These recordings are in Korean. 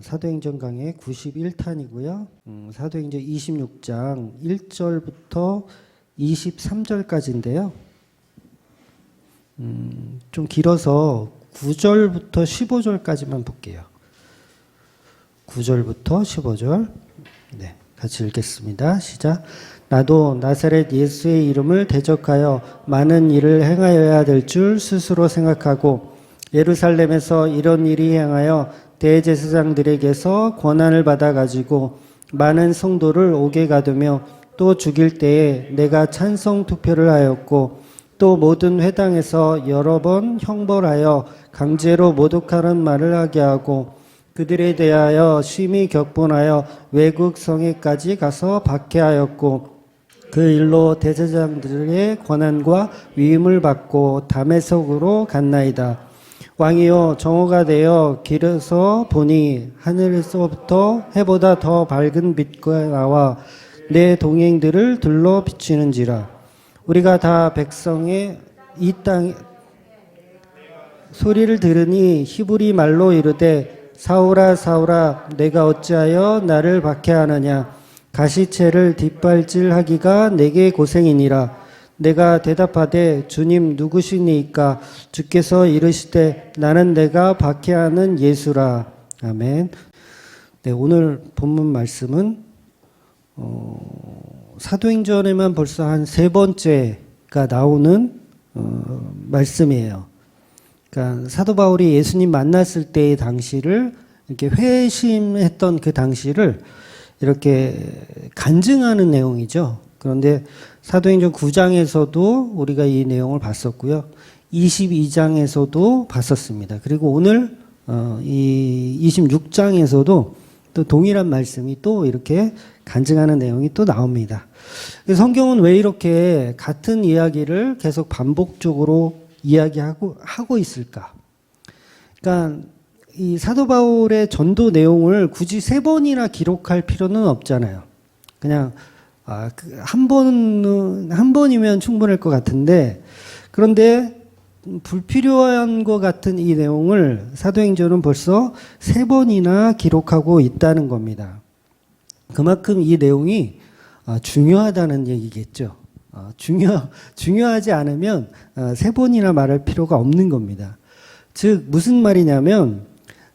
사도행전 강의 91탄이고요. 사도행전 26장 1절부터 23절까지인데요. 좀 길어서 9절부터 15절까지만 볼게요. 9절부터 15절. 네, 같이 읽겠습니다. 시작. 나도 나사렛 예수의 이름을 대적하여 많은 일을 행하여야 될 줄 스스로 생각하고 예루살렘에서 이런 일이 행하여 대제사장들에게서 권한을 받아 가지고 많은 성도를 옥에 가두며 또 죽일 때에 내가 찬성 투표를 하였고 또 모든 회당에서 여러 번 형벌하여 강제로 모독하는 말을 하게 하고 그들에 대하여 심히 격분하여 외국 성에까지 가서 박해하였고 그 일로 대제사장들의 권한과 위임을 받고 다메섹으로 갔나이다. 왕이여 정오가 되어 길에서 보니 하늘에서부터 해보다 더 밝은 빛과 나와 내 동행들을 둘러 비추는지라. 우리가 다 백성의 이 땅 소리를 들으니 히브리 말로 이르되 사울아 사울아 내가 어찌하여 나를 박해하느냐. 가시채를 뒷발질하기가 내게 고생이니라. 내가 대답하되 주님 누구시니까? 주께서 이르시되 나는 내가 박해하는 예수라. 아멘. 네, 오늘 본문 말씀은 사도행전에만 벌써 한 3번째가 나오는 말씀이에요. 그러니까 사도 바울이 예수님 만났을 때의 당시를 이렇게 회심했던 그 당시를 이렇게 간증하는 내용이죠. 그런데 사도행전 9장에서도 우리가 이 내용을 봤었고요. 22장에서도 봤었습니다. 그리고 오늘 이 26장에서도 또 동일한 말씀이 또 이렇게 간증하는 내용이 또 나옵니다. 성경은 왜 이렇게 같은 이야기를 계속 반복적으로 이야기하고 있을까? 그러니까 이 사도 바울의 전도 내용을 굳이 3번이나 기록할 필요는 없잖아요. 그냥 한 번이면 충분할 것 같은데, 그런데 불필요한 것 같은 이 내용을 사도행전은 벌써 3번이나 기록하고 있다는 겁니다. 그만큼 이 내용이 중요하다는 얘기겠죠. 중요하지 않으면 3번이나 말할 필요가 없는 겁니다. 즉 무슨 말이냐면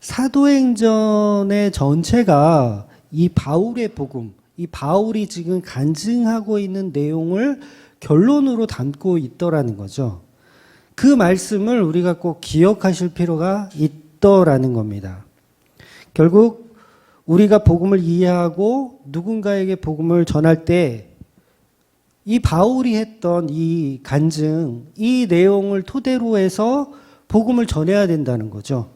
사도행전의 전체가 이 바울의 복음, 이 바울이 지금 간증하고 있는 내용을 결론으로 담고 있더라는 거죠. 그 말씀을 우리가 꼭 기억하실 필요가 있더라는 겁니다. 결국 우리가 복음을 이해하고 누군가에게 복음을 전할 때 이 바울이 했던 이 간증, 이 내용을 토대로 해서 복음을 전해야 된다는 거죠.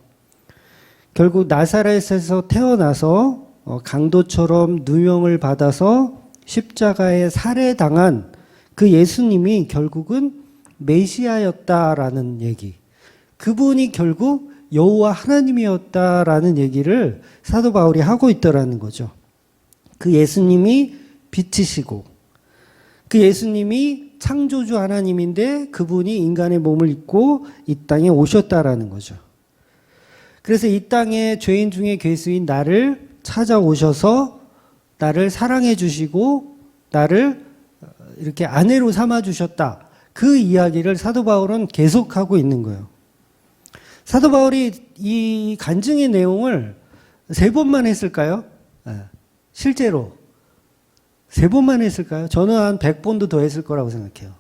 결국 나사렛에서 태어나서 강도처럼 누명을 받아서 십자가에 살해당한 그 예수님이 결국은 메시아였다라는 얘기. 그분이 결국 여호와 하나님이었다라는 얘기를 사도 바울이 하고 있더라는 거죠. 그 예수님이 빛이시고 그 예수님이 창조주 하나님인데 그분이 인간의 몸을 입고 이 땅에 오셨다라는 거죠. 그래서 이 땅에 죄인 중에 괴수인 나를 찾아오셔서 나를 사랑해 주시고 나를 이렇게 아내로 삼아 주셨다. 그 이야기를 사도 바울은 계속하고 있는 거예요. 사도 바울이 이 간증의 내용을 3번만 했을까요? 실제로 3번만 했을까요? 저는 한 100번도 더 했을 거라고 생각해요.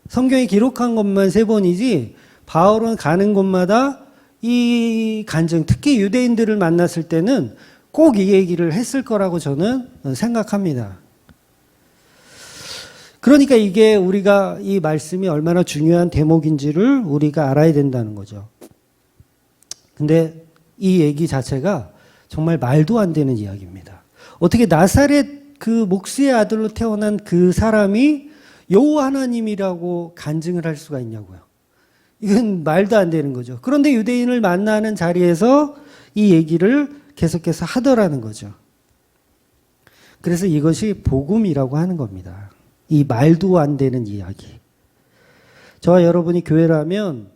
성경이 기록한 것만 3번이지 바울은 가는 곳마다 이 간증, 특히 유대인들을 만났을 때는 꼭 이 얘기를 했을 거라고 저는 생각합니다. 그러니까 이게 우리가 이 말씀이 얼마나 중요한 대목인지를 우리가 알아야 된다는 거죠. 근데 이 얘기 자체가 정말 말도 안 되는 이야기입니다. 어떻게 나사렛 그 목수의 아들로 태어난 그 사람이 여호와 하나님이라고 간증을 할 수가 있냐고요. 이건 말도 안 되는 거죠. 그런데 유대인을 만나는 자리에서 이 얘기를 계속해서 하더라는 거죠. 그래서 이것이 복음이라고 하는 겁니다. 이 말도 안 되는 이야기. 저와 여러분이 교회라면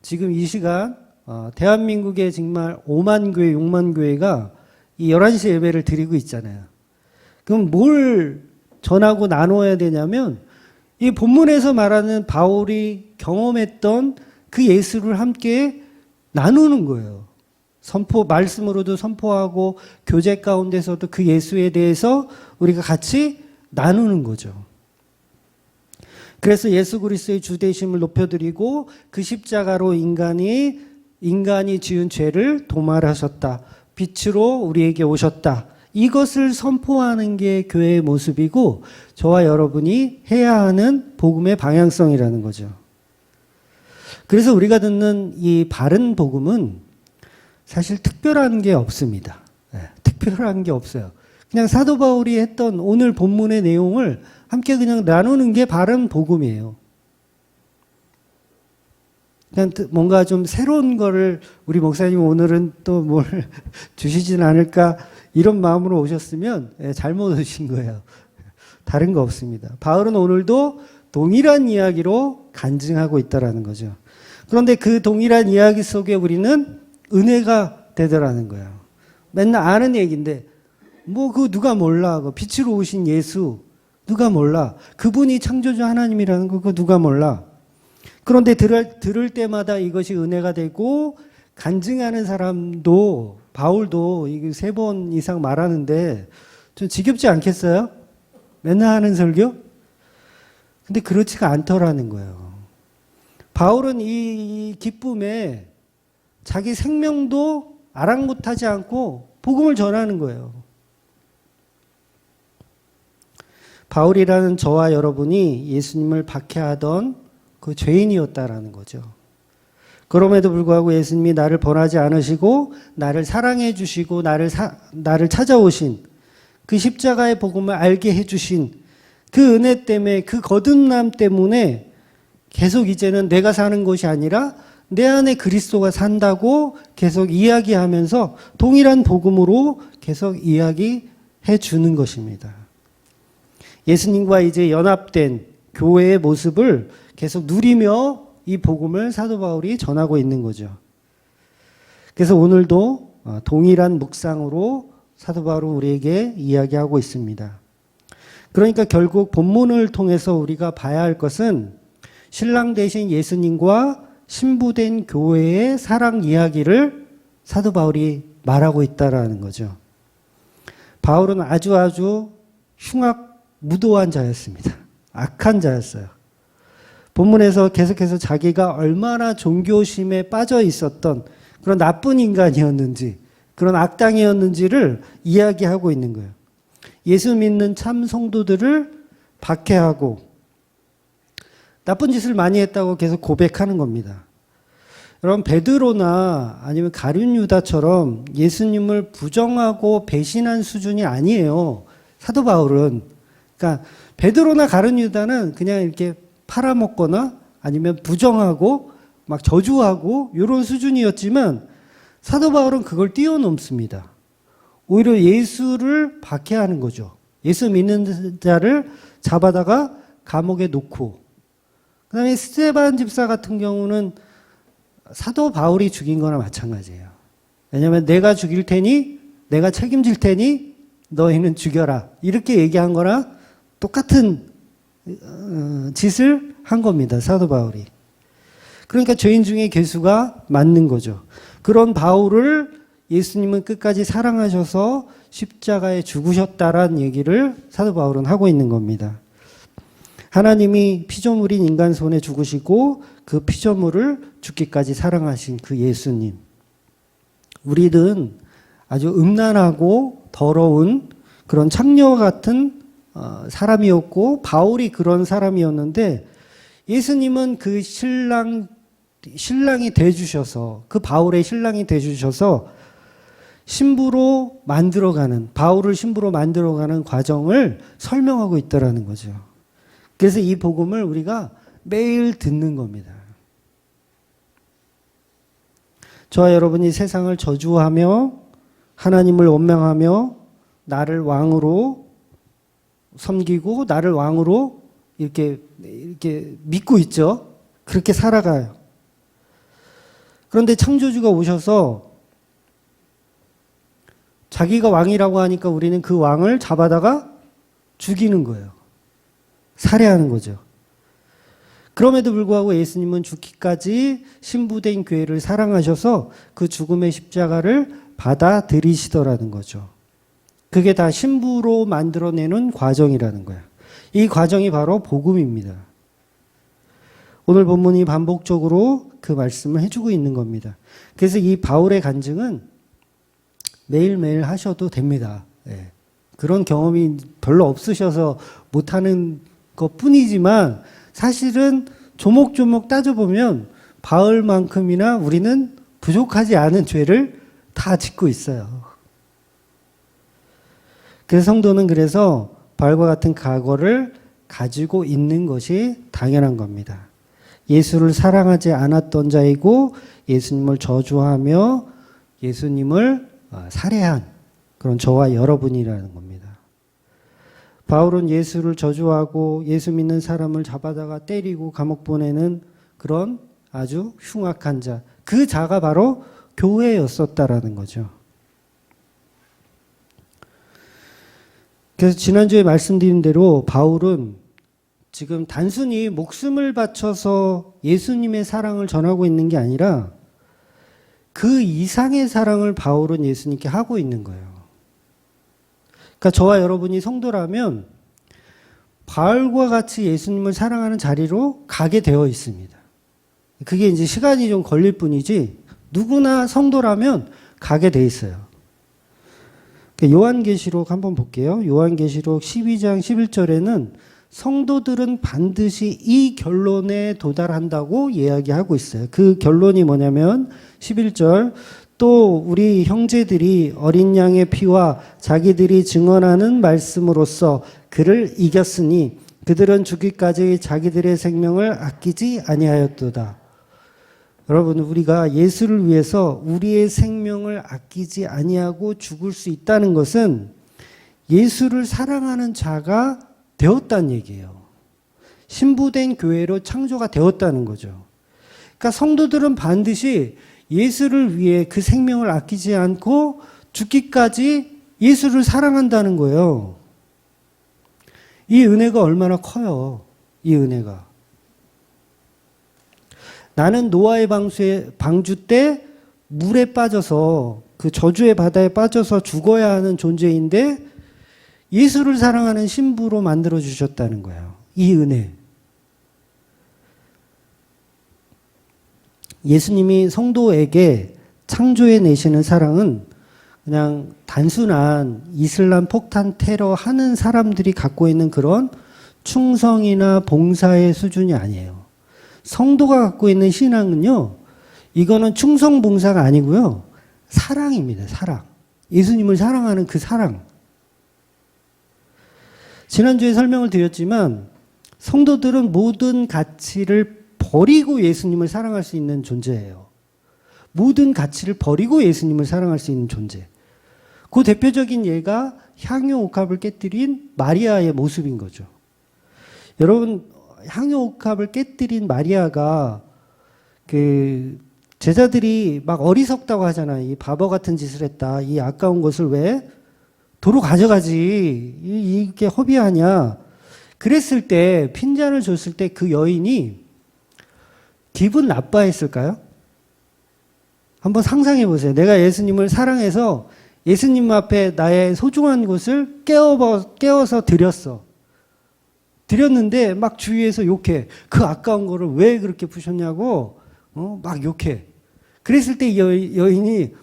지금 이 시간 대한민국의 정말 5만 교회, 6만 교회가 이 11시 예배를 드리고 있잖아요. 그럼 뭘 전하고 나눠야 되냐면 이 본문에서 말하는 바울이 경험했던 그 예수를 함께 나누는 거예요. 말씀으로도 선포하고 교제 가운데서도 그 예수에 대해서 우리가 같이 나누는 거죠. 그래서 예수 그리스도의 주되심을 높여드리고 그 십자가로 인간이 지은 죄를 도말하셨다. 빛으로 우리에게 오셨다. 이것을 선포하는 게 교회의 모습이고 저와 여러분이 해야 하는 복음의 방향성이라는 거죠. 그래서 우리가 듣는 이 바른 복음은 사실 특별한 게 없습니다. 특별한 게 없어요. 그냥 사도 바울이 했던 오늘 본문의 내용을 함께 그냥 나누는 게 바른 복음이에요. 그냥 뭔가 좀 새로운 거를 우리 목사님 오늘은 또 뭘 주시진 않을까 이런 마음으로 오셨으면 잘못 오신 거예요. 다른 거 없습니다. 바울은 오늘도 동일한 이야기로 간증하고 있다라는 거죠. 그런데 그 동일한 이야기 속에 우리는 은혜가 되더라는 거예요. 맨날 아는 얘기인데 뭐 그거 누가 몰라. 그 빛으로 오신 예수 누가 몰라. 그분이 창조주 하나님이라는 거 그거 누가 몰라. 그런데 들을 때마다 이것이 은혜가 되고 간증하는 사람도 바울도 이거 3번 이상 말하는데 좀 지겹지 않겠어요? 맨날 하는 설교? 근데 그렇지가 않더라는 거예요. 바울은 이 기쁨에 자기 생명도 아랑곳하지 않고 복음을 전하는 거예요. 바울이라는 저와 여러분이 예수님을 박해하던 그 죄인이었다라는 거죠. 그럼에도 불구하고 예수님이 나를 번하지 않으시고 나를 사랑해 주시고 나를 찾아오신 그 십자가의 복음을 알게 해주신 그 은혜 때문에 그 거듭남 때문에 계속 이제는 내가 사는 것이 아니라 내 안에 그리스도가 산다고 계속 이야기하면서 동일한 복음으로 계속 이야기해 주는 것입니다. 예수님과 이제 연합된 교회의 모습을 계속 누리며 이 복음을 사도 바울이 전하고 있는 거죠. 그래서 오늘도 동일한 묵상으로 사도 바울은 우리에게 이야기하고 있습니다. 그러니까 결국 본문을 통해서 우리가 봐야 할 것은 신랑 되신 예수님과 신부된 교회의 사랑 이야기를 사도 바울이 말하고 있다라는 거죠. 바울은 아주 흉악무도한 자였습니다. 악한 자였어요. 본문에서 계속해서 자기가 얼마나 종교심에 빠져 있었던 그런 나쁜 인간이었는지 그런 악당이었는지를 이야기하고 있는 거예요. 예수 믿는 참 성도들을 박해하고 나쁜 짓을 많이 했다고 계속 고백하는 겁니다. 여러분 베드로나 아니면 가룟 유다처럼 예수님을 부정하고 배신한 수준이 아니에요. 사도 바울은. 그러니까 베드로나 가룟 유다는 그냥 이렇게 팔아먹거나 아니면 부정하고 막 저주하고 이런 수준이었지만 사도 바울은 그걸 뛰어넘습니다. 오히려 예수를 박해하는 거죠. 예수 믿는 자를 잡아다가 감옥에 놓고 그 다음에 스데반 집사 같은 경우는 사도 바울이 죽인 거나 마찬가지예요. 왜냐하면 내가 죽일 테니 내가 책임질 테니 너희는 죽여라 이렇게 얘기한 거나 똑같은 짓을 한 겁니다. 사도 바울이. 그러니까 죄인 중에 괴수가 맞는 거죠. 그런 바울을 예수님은 끝까지 사랑하셔서 십자가에 죽으셨다라는 얘기를 사도 바울은 하고 있는 겁니다. 하나님이 피조물인 인간 손에 죽으시고 그 피조물을 죽기까지 사랑하신 그 예수님. 우리는 아주 음란하고 더러운 그런 창녀 같은 사람이었고 바울이 그런 사람이었는데 예수님은 그 신랑이 돼주셔서 그 바울의 신랑이 돼주셔서 신부로 만들어가는 바울을 신부로 만들어가는 과정을 설명하고 있다라는 거죠. 그래서 이 복음을 우리가 매일 듣는 겁니다. 저와 여러분이 세상을 저주하며 하나님을 원망하며 나를 왕으로 섬기고 나를 왕으로 이렇게 믿고 있죠. 그렇게 살아가요. 그런데 창조주가 오셔서 자기가 왕이라고 하니까 우리는 그 왕을 잡아다가 죽이는 거예요. 살해하는 거죠. 그럼에도 불구하고 예수님은 죽기까지 신부된 교회를 사랑하셔서 그 죽음의 십자가를 받아들이시더라는 거죠. 그게 다 신부로 만들어내는 과정이라는 거예요. 이 과정이 바로 복음입니다. 오늘 본문이 반복적으로 그 말씀을 해주고 있는 겁니다. 그래서 이 바울의 간증은 매일매일 하셔도 됩니다. 예. 그런 경험이 별로 없으셔서 못하는 것 뿐이지만 사실은 조목조목 따져보면 바울만큼이나 우리는 부족하지 않은 죄를 다 짓고 있어요. 그래서 성도는 그래서 바울과 같은 과거를 가지고 있는 것이 당연한 겁니다. 예수를 사랑하지 않았던 자이고 예수님을 저주하며 예수님을 살해한 그런 저와 여러분이라는 겁니다. 바울은 예수를 저주하고 예수 믿는 사람을 잡아다가 때리고 감옥 보내는 그런 아주 흉악한 자, 그 자가 바로 교회였었다라는 거죠. 그래서 지난주에 말씀드린 대로 바울은 지금 단순히 목숨을 바쳐서 예수님의 사랑을 전하고 있는 게 아니라 그 이상의 사랑을 바울은 예수님께 하고 있는 거예요. 그러니까 저와 여러분이 성도라면 바울과 같이 예수님을 사랑하는 자리로 가게 되어 있습니다. 그게 이제 시간이 좀 걸릴 뿐이지 누구나 성도라면 가게 돼 있어요. 요한계시록 한번 볼게요. 요한계시록 12장 11절에는 성도들은 반드시 이 결론에 도달한다고 이야기하고 있어요. 그 결론이 뭐냐면 11절 또 우리 형제들이 어린 양의 피와 자기들이 증언하는 말씀으로써 그를 이겼으니 그들은 죽기까지 자기들의 생명을 아끼지 아니하였도다. 여러분, 우리가 예수를 위해서 우리의 생명을 아끼지 아니하고 죽을 수 있다는 것은 예수를 사랑하는 자가 되었다는 얘기예요. 신부된 교회로 창조가 되었다는 거죠. 그러니까 성도들은 반드시 예수를 위해 그 생명을 아끼지 않고 죽기까지 예수를 사랑한다는 거예요. 이 은혜가 얼마나 커요. 이 은혜가. 나는 노아의 방주 때 물에 빠져서 그 저주의 바다에 빠져서 죽어야 하는 존재인데 예수를 사랑하는 신부로 만들어 주셨다는 거예요. 이 은혜. 예수님이 성도에게 창조해 내시는 사랑은 그냥 단순한 이슬람 폭탄 테러 하는 사람들이 갖고 있는 그런 충성이나 봉사의 수준이 아니에요. 성도가 갖고 있는 신앙은요, 이거는 충성 봉사가 아니고요, 사랑입니다. 사랑. 예수님을 사랑하는 그 사랑. 지난주에 설명을 드렸지만 성도들은 모든 가치를 버리고 예수님을 사랑할 수 있는 존재예요. 모든 가치를 버리고 예수님을 사랑할 수 있는 존재. 그 대표적인 예가 향유 옥합을 깨뜨린 마리아의 모습인 거죠. 여러분, 향유 옥합을 깨뜨린 마리아가 그 제자들이 막 어리석다고 하잖아요. 이 바보 같은 짓을 했다. 이 아까운 것을 왜 도로 가져가지? 이게 허비하냐? 그랬을 때, 핀잔을 줬을 때 그 여인이 기분 나빠했을까요? 한번 상상해 보세요. 내가 예수님을 사랑해서 예수님 앞에 나의 소중한 것을 깨워서 드렸어. 드렸는데 막 주위에서 욕해. 그 아까운 거를 왜 그렇게 푸셨냐고 막 욕해. 그랬을 때 여인이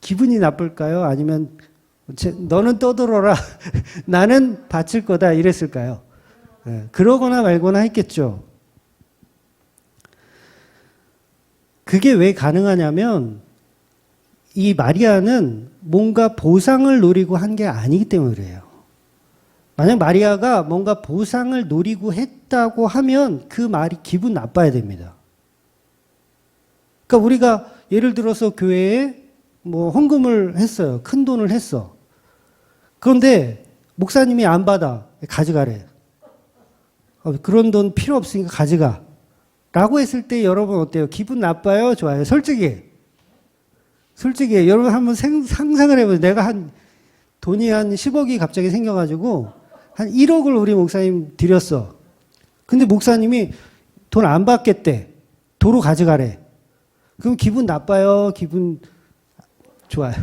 기분이 나쁠까요? 아니면 너는 떠들어라. 나는 바칠 거다. 이랬을까요? 네, 그러거나 말거나 했겠죠. 그게 왜 가능하냐면 이 마리아는 뭔가 보상을 노리고 한 게 아니기 때문에 그래요. 만약 마리아가 뭔가 보상을 노리고 했다고 하면 그 말이 기분 나빠야 됩니다. 그러니까 우리가 예를 들어서 교회에 뭐 헌금을 했어요. 큰 돈을 했어. 그런데 목사님이 안 받아. 가져가래. 그런 돈 필요 없으니까 가져가. 라고 했을 때 여러분 어때요? 기분 나빠요? 좋아요? 솔직히. 솔직히 여러분 한번 상상을 해보세요. 내가 돈이 한 10억이 갑자기 생겨가지고 한 1억을 우리 목사님 드렸어. 근데 목사님이 돈 안 받겠대. 도로 가져가래. 그럼 기분 나빠요? 기분 좋아요?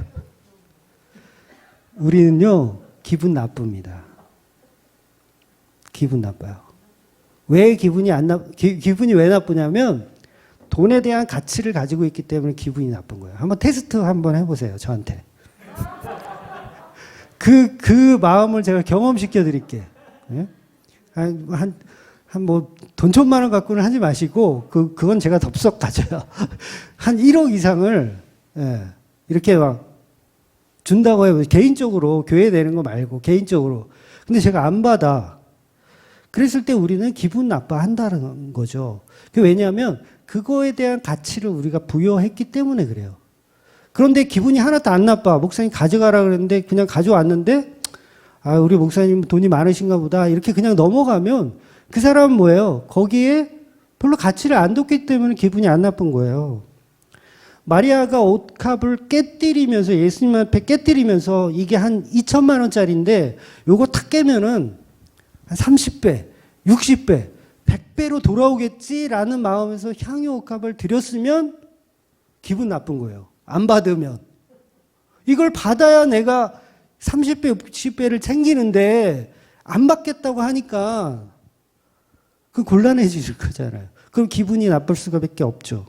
우리는요, 기분 나쁩니다. 기분 나빠요. 왜 기분이 기분이 왜 나쁘냐면 돈에 대한 가치를 가지고 있기 때문에 기분이 나쁜 거예요. 한번 테스트 한번 해보세요, 저한테. 그 마음을 제가 경험시켜 드릴게요. 예? 돈 1,000만 원 갖고는 하지 마시고, 그건 제가 덥석 가져요. 한 1억 이상을, 예, 이렇게 막 준다고 해요. 개인적으로, 교회 내는 거 말고, 개인적으로. 근데 제가 안 받아. 그랬을 때 우리는 기분 나빠한다는 거죠. 왜냐하면, 그거에 대한 가치를 우리가 부여했기 때문에 그래요. 그런데 기분이 하나도 안 나빠. 목사님 가져가라 그랬는데 그냥 가져왔는데, 아, 우리 목사님 돈이 많으신가 보다. 이렇게 그냥 넘어가면 그 사람은 뭐예요? 거기에 별로 가치를 안 뒀기 때문에 기분이 안 나쁜 거예요. 마리아가 옷값을 깨뜨리면서, 예수님 앞에 깨뜨리면서 이게 한 2천만 원짜리인데 요거 탁 깨면은 한 30배, 60배, 100배로 돌아오겠지라는 마음에서 향유 옷값을 드렸으면 기분 나쁜 거예요. 안 받으면. 이걸 받아야 내가 30배, 60배를 챙기는데 안 받겠다고 하니까 그 곤란해질 거잖아요. 그럼 기분이 나쁠 수밖에 없죠.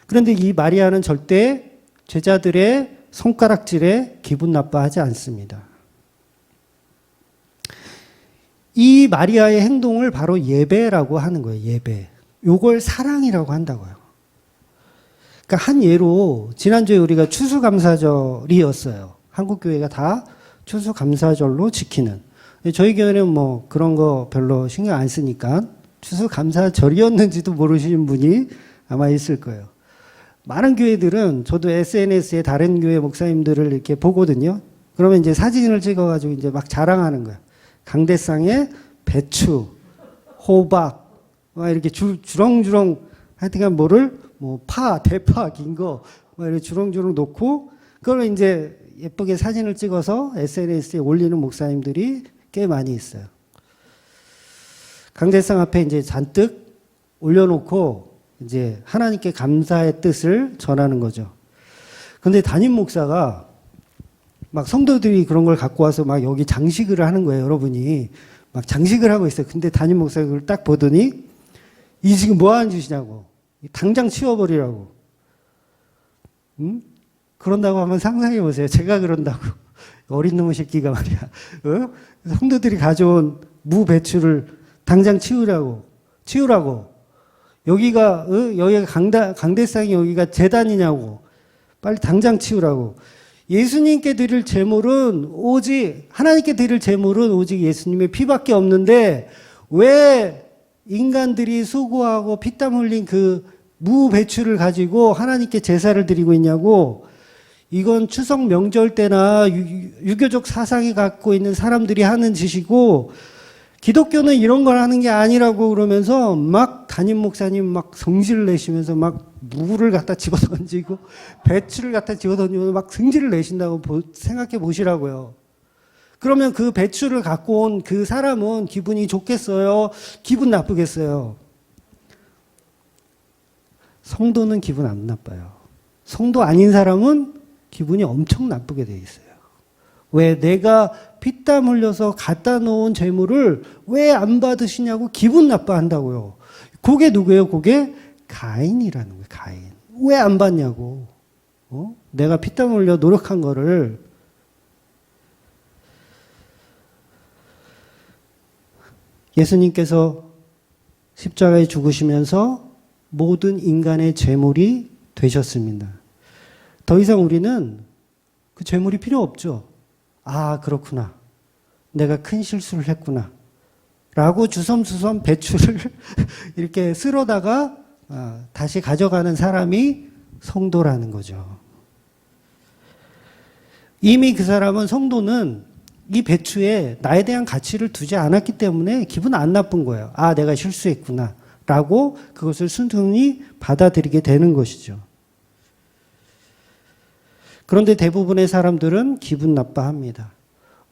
그런데 이 마리아는 절대 제자들의 손가락질에 기분 나빠하지 않습니다. 이 마리아의 행동을 바로 예배라고 하는 거예요. 예배. 요걸 사랑이라고 한다고요. 그러니까 한 예로 지난주에 우리가 추수감사절이었어요. 한국교회가 다 추수감사절로 지키는. 저희 교회는 뭐 그런 거 별로 신경 안 쓰니까 추수감사절이었는지도 모르시는 분이 아마 있을 거예요. 많은 교회들은 저도 SNS에 다른 교회 목사님들을 이렇게 보거든요. 그러면 이제 사진을 찍어가지고 이제 막 자랑하는 거예요. 강대상에 배추, 호박, 막 이렇게 주렁주렁 하여튼간 파, 대파, 긴 거, 막 이렇게 주렁주렁 놓고, 그걸 이제 예쁘게 사진을 찍어서 SNS에 올리는 목사님들이 꽤 많이 있어요. 강대상 앞에 이제 잔뜩 올려놓고, 이제 하나님께 감사의 뜻을 전하는 거죠. 근데 담임 목사가 막 성도들이 그런 걸 갖고 와서 막 여기 장식을 하는 거예요, 여러분이. 막 장식을 하고 있어요. 근데 담임 목사가 그걸 딱 보더니, 이 지금 뭐 하는 짓이냐고. 당장 치워버리라고. 응? 그런다고 한번 상상해 보세요. 제가 그런다고. 어린 놈의 새끼가 말이야. 어? 성도들이 가져온 무 배추를 당장 치우라고. 여기가 강대상이 여기가 제단이냐고. 빨리 당장 치우라고. 예수님께 드릴 제물은 하나님께 드릴 제물은 오직 예수님의 피밖에 없는데, 왜 인간들이 수고하고 피땀 흘린 그 무배추를 가지고 하나님께 제사를 드리고 있냐고. 이건 추석 명절 때나 유교적 사상이 갖고 있는 사람들이 하는 짓이고, 기독교는 이런 걸 하는 게 아니라고 그러면서 막 담임 목사님 막 성질을 내시면서 막 무를 갖다 집어던지고 배추를 갖다 집어던지고 막 성질을 내신다고 생각해 보시라고요. 그러면 그 배추를 갖고 온 그 사람은 기분이 좋겠어요? 기분 나쁘겠어요? 성도는 기분 안 나빠요. 성도 아닌 사람은 기분이 엄청 나쁘게 돼 있어요. 왜 내가 피땀 흘려서 갖다 놓은 재물을 왜 안 받으시냐고 기분 나빠한다고요. 그게 누구예요? 그게 가인이라는 거예요. 가인. 왜 안 받냐고. 내가 피땀 흘려 노력한 거를. 예수님께서 십자가에 죽으시면서 모든 인간의 재물이 되셨습니다. 더 이상 우리는 그 재물이 필요 없죠. 아, 그렇구나. 내가 큰 실수를 했구나. 라고 주섬주섬 배추를 이렇게 쓸어다가 다시 가져가는 사람이 성도라는 거죠. 이미 그 사람은, 성도는 이 배추에 나에 대한 가치를 두지 않았기 때문에 기분 안 나쁜 거예요. 아, 내가 실수했구나. 라고 그것을 순순히 받아들이게 되는 것이죠. 그런데 대부분의 사람들은 기분 나빠합니다.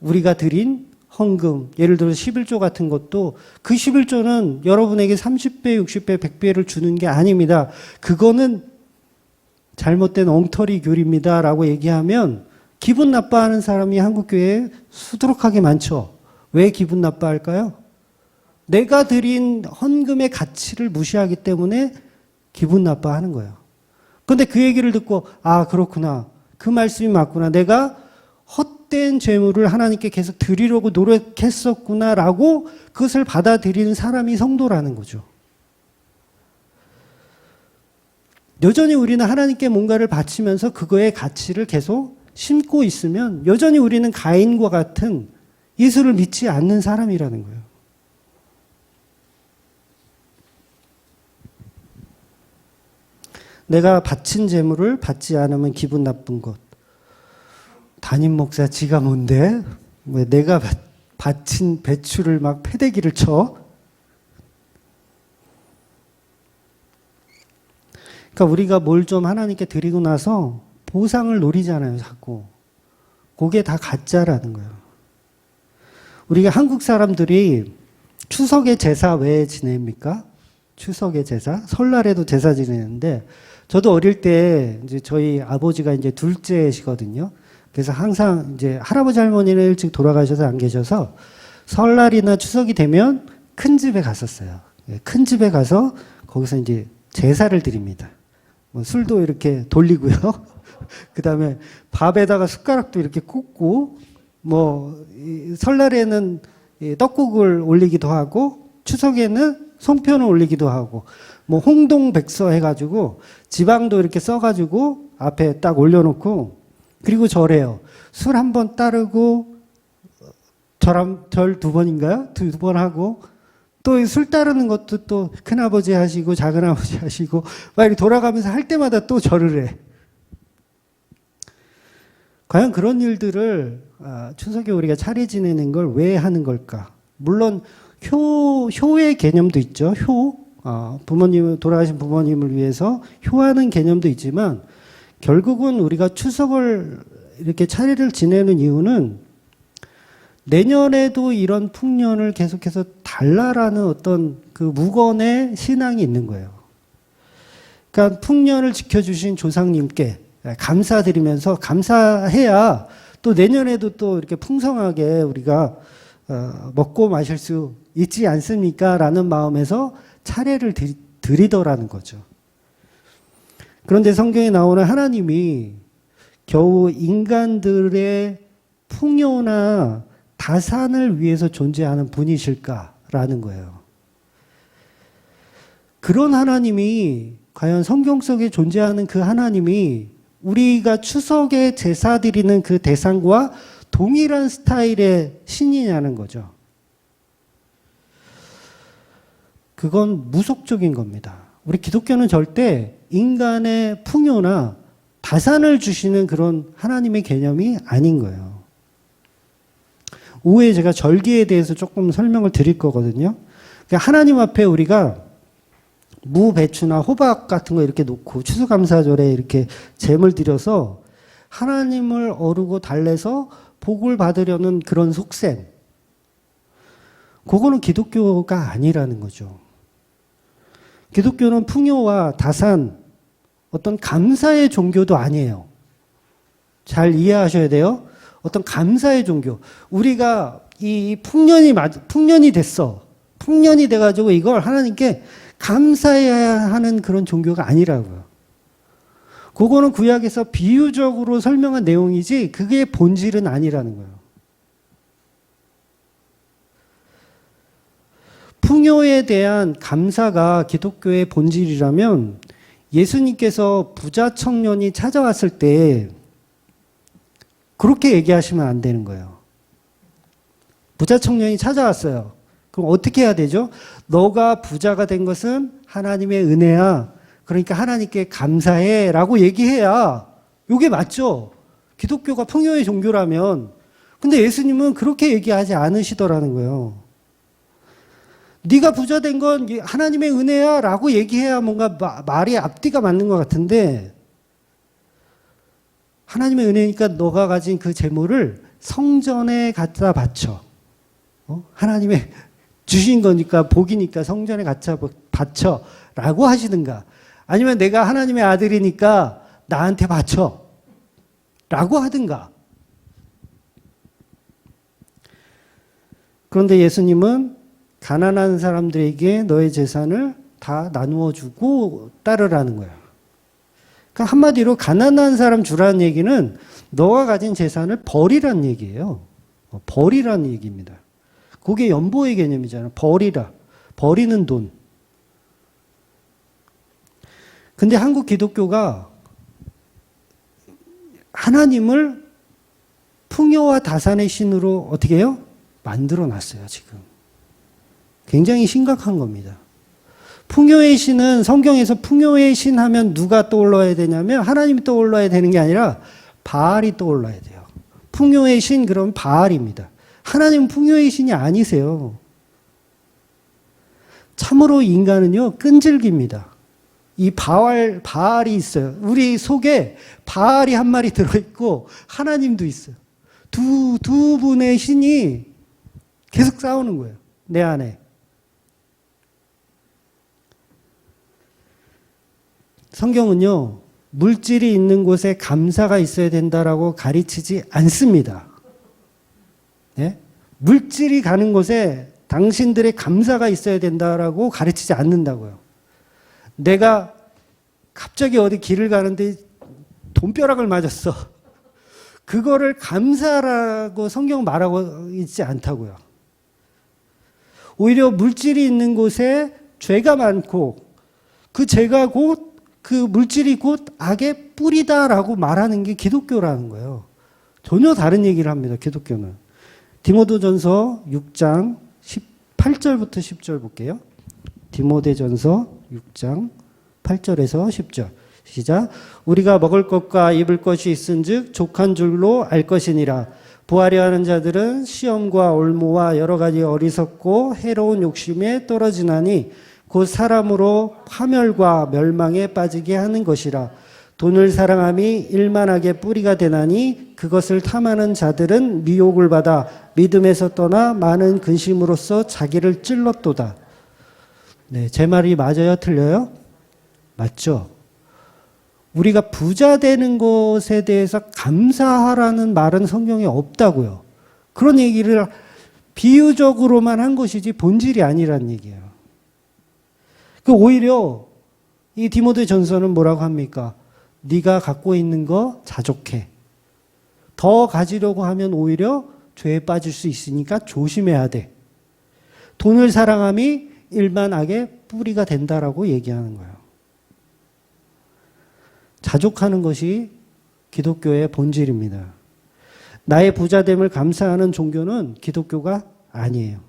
우리가 드린 헌금, 예를 들어 11조 같은 것도 그 11조는 여러분에게 30배, 60배, 100배를 주는 게 아닙니다. 그거는 잘못된 엉터리 교리입니다. 라고 얘기하면 기분 나빠하는 사람이 한국교회에 수두룩하게 많죠. 왜 기분 나빠할까요? 내가 드린 헌금의 가치를 무시하기 때문에 기분 나빠하는 거예요. 그런데 그 얘기를 듣고 아 그렇구나. 그 말씀이 맞구나. 내가 헛된 재물을 하나님께 계속 드리려고 노력했었구나라고 그것을 받아들이는 사람이 성도라는 거죠. 여전히 우리는 하나님께 뭔가를 바치면서 그거의 가치를 계속 심고 있으면 여전히 우리는 가인과 같은 예수를 믿지 않는 사람이라는 거예요. 내가 바친 재물을 받지 않으면 기분 나쁜 것. 담임 목사 지가 뭔데? 왜 내가 바친 배추를 막 패대기를 쳐? 그러니까 우리가 뭘 좀 하나님께 드리고 나서 보상을 노리잖아요, 자꾸. 그게 다 가짜라는 거예요. 우리가 한국 사람들이 추석에 제사 왜 지냅니까? 추석에 제사? 설날에도 제사 지내는데 저도 어릴 때 이제 저희 아버지가 이제 둘째시거든요. 그래서 항상 이제 할아버지 할머니는 일찍 돌아가셔서 안 계셔서 설날이나 추석이 되면 큰 집에 갔었어요. 큰 집에 가서 거기서 이제 제사를 드립니다. 뭐 술도 이렇게 돌리고요. 그 다음에 밥에다가 숟가락도 이렇게 꽂고 뭐 설날에는 떡국을 올리기도 하고 추석에는 송편을 올리기도 하고 뭐 홍동백서 해가지고 지방도 이렇게 써가지고 앞에 딱 올려놓고 그리고 절해요. 술 한 번 따르고 절 두 번인가요? 두 번 하고 또 술 따르는 것도 또 큰아버지 하시고 작은아버지 하시고 막 이렇게 돌아가면서 할 때마다 또 절을 해. 과연 그런 일들을 추석에 우리가 차례 지내는 걸 왜 하는 걸까? 물론 효의 개념도 있죠. 부모님, 돌아가신 부모님을 위해서 효하는 개념도 있지만 결국은 우리가 추석을 이렇게 차례를 지내는 이유는 내년에도 이런 풍년을 계속해서 달라라는 어떤 그 무건의 신앙이 있는 거예요. 그러니까 풍년을 지켜주신 조상님께 감사드리면서 감사해야 또 내년에도 또 이렇게 풍성하게 우리가 먹고 마실 수 있지 않습니까? 라는 마음에서 차례를 드리더라는 거죠. 그런데 성경에 나오는 하나님이 겨우 인간들의 풍요나 다산을 위해서 존재하는 분이실까라는 거예요. 그런 하나님이 과연 성경 속에 존재하는 그 하나님이 우리가 추석에 제사 드리는 그 대상과 동일한 스타일의 신이냐는 거죠. 그건 무속적인 겁니다. 우리 기독교는 절대 인간의 풍요나 다산을 주시는 그런 하나님의 개념이 아닌 거예요. 오후에 제가 절기에 대해서 조금 설명을 드릴 거거든요. 그러니까 하나님 앞에 우리가 무, 배추나 호박 같은 거 이렇게 놓고 추수감사절에 이렇게 제물 드려서 하나님을 어루고 달래서 복을 받으려는 그런 속셈. 그거는 기독교가 아니라는 거죠. 기독교는 풍요와 다산, 어떤 감사의 종교도 아니에요. 잘 이해하셔야 돼요. 어떤 감사의 종교. 우리가 이 풍년이 됐어. 풍년이 돼가지고 이걸 하나님께 감사해야 하는 그런 종교가 아니라고요. 그거는 구약에서 비유적으로 설명한 내용이지 그게 본질은 아니라는 거예요. 풍요에 대한 감사가 기독교의 본질이라면 예수님께서 부자 청년이 찾아왔을 때 그렇게 얘기하시면 안 되는 거예요. 부자 청년이 찾아왔어요. 그럼 어떻게 해야 되죠? 너가 부자가 된 것은 하나님의 은혜야. 그러니까 하나님께 감사해 라고 얘기해야 이게 맞죠? 기독교가 풍요의 종교라면. 근데 예수님은 그렇게 얘기하지 않으시더라는 거예요. 네가 부자 된 건 하나님의 은혜야 라고 얘기해야 뭔가 말이 앞뒤가 맞는 것 같은데 하나님의 은혜니까 너가 가진 그 재물을 성전에 갖다 바쳐. 하나님의 주신 거니까 복이니까 성전에 갖다 바쳐 라고 하시든가, 아니면 내가 하나님의 아들이니까 나한테 바쳐 라고 하든가. 그런데 예수님은 가난한 사람들에게 너의 재산을 다 나누어 주고 따르라는 거예요. 그러니까 한마디로 가난한 사람 주라는 얘기는 너가 가진 재산을 버리라는 얘기예요. 버리라는 얘기입니다. 그게 연보의 개념이잖아요. 버리라. 버리는 돈. 근데 한국 기독교가 하나님을 풍요와 다산의 신으로 어떻게 해요? 만들어 놨어요, 지금. 굉장히 심각한 겁니다. 풍요의 신은, 성경에서 풍요의 신 하면 누가 떠올라야 되냐면 하나님이 떠올라야 되는 게 아니라 바알이 떠올라야 돼요. 풍요의 신 그럼 바알입니다. 하나님은 풍요의 신이 아니세요. 참으로 인간은요, 끈질깁니다. 이 바알이 있어요. 우리 속에 바알이 한 마리 들어있고 하나님도 있어요. 두 분의 신이 계속 싸우는 거예요, 내 안에. 성경은요, 물질이 있는 곳에 감사가 있어야 된다라고 가르치지 않습니다. 네? 물질이 가는 곳에 당신들의 감사가 있어야 된다라고 가르치지 않는다고요. 내가 갑자기 어디 길을 가는데 돈벼락을 맞았어. 그거를 감사라고 성경 말하고 있지 않다고요. 오히려 물질이 있는 곳에 죄가 많고 그 죄가 곧, 그 물질이 곧 악의 뿌리다라고 말하는 게 기독교라는 거예요. 전혀 다른 얘기를 합니다, 기독교는. 디모데전서 6장 8절부터 10절 볼게요. 디모데전서 6장 8절에서 10절. 시작. 우리가 먹을 것과 입을 것이 있은즉 족한 줄로 알 것이니라. 부하려 하는 자들은 시험과 올무와 여러 가지 어리석고 해로운 욕심에 떨어지나니 곧 사람으로 파멸과 멸망에 빠지게 하는 것이라. 돈을 사랑함이 일만하게 뿌리가 되나니 그것을 탐하는 자들은 미혹을 받아 믿음에서 떠나 많은 근심으로써 자기를 찔렀도다. 네, 제 말이 맞아요? 틀려요? 맞죠? 우리가 부자 되는 것에 대해서 감사하라는 말은 성경에 없다고요. 그런 얘기를 비유적으로만 한 것이지 본질이 아니라는 얘기예요. 오히려 이 디모데 전서는 뭐라고 합니까? 네가 갖고 있는 거 자족해. 더 가지려고 하면 오히려 죄에 빠질 수 있으니까 조심해야 돼. 돈을 사랑함이 일만 악의 뿌리가 된다라고 얘기하는 거예요. 자족하는 것이 기독교의 본질입니다. 나의 부자됨을 감사하는 종교는 기독교가 아니에요.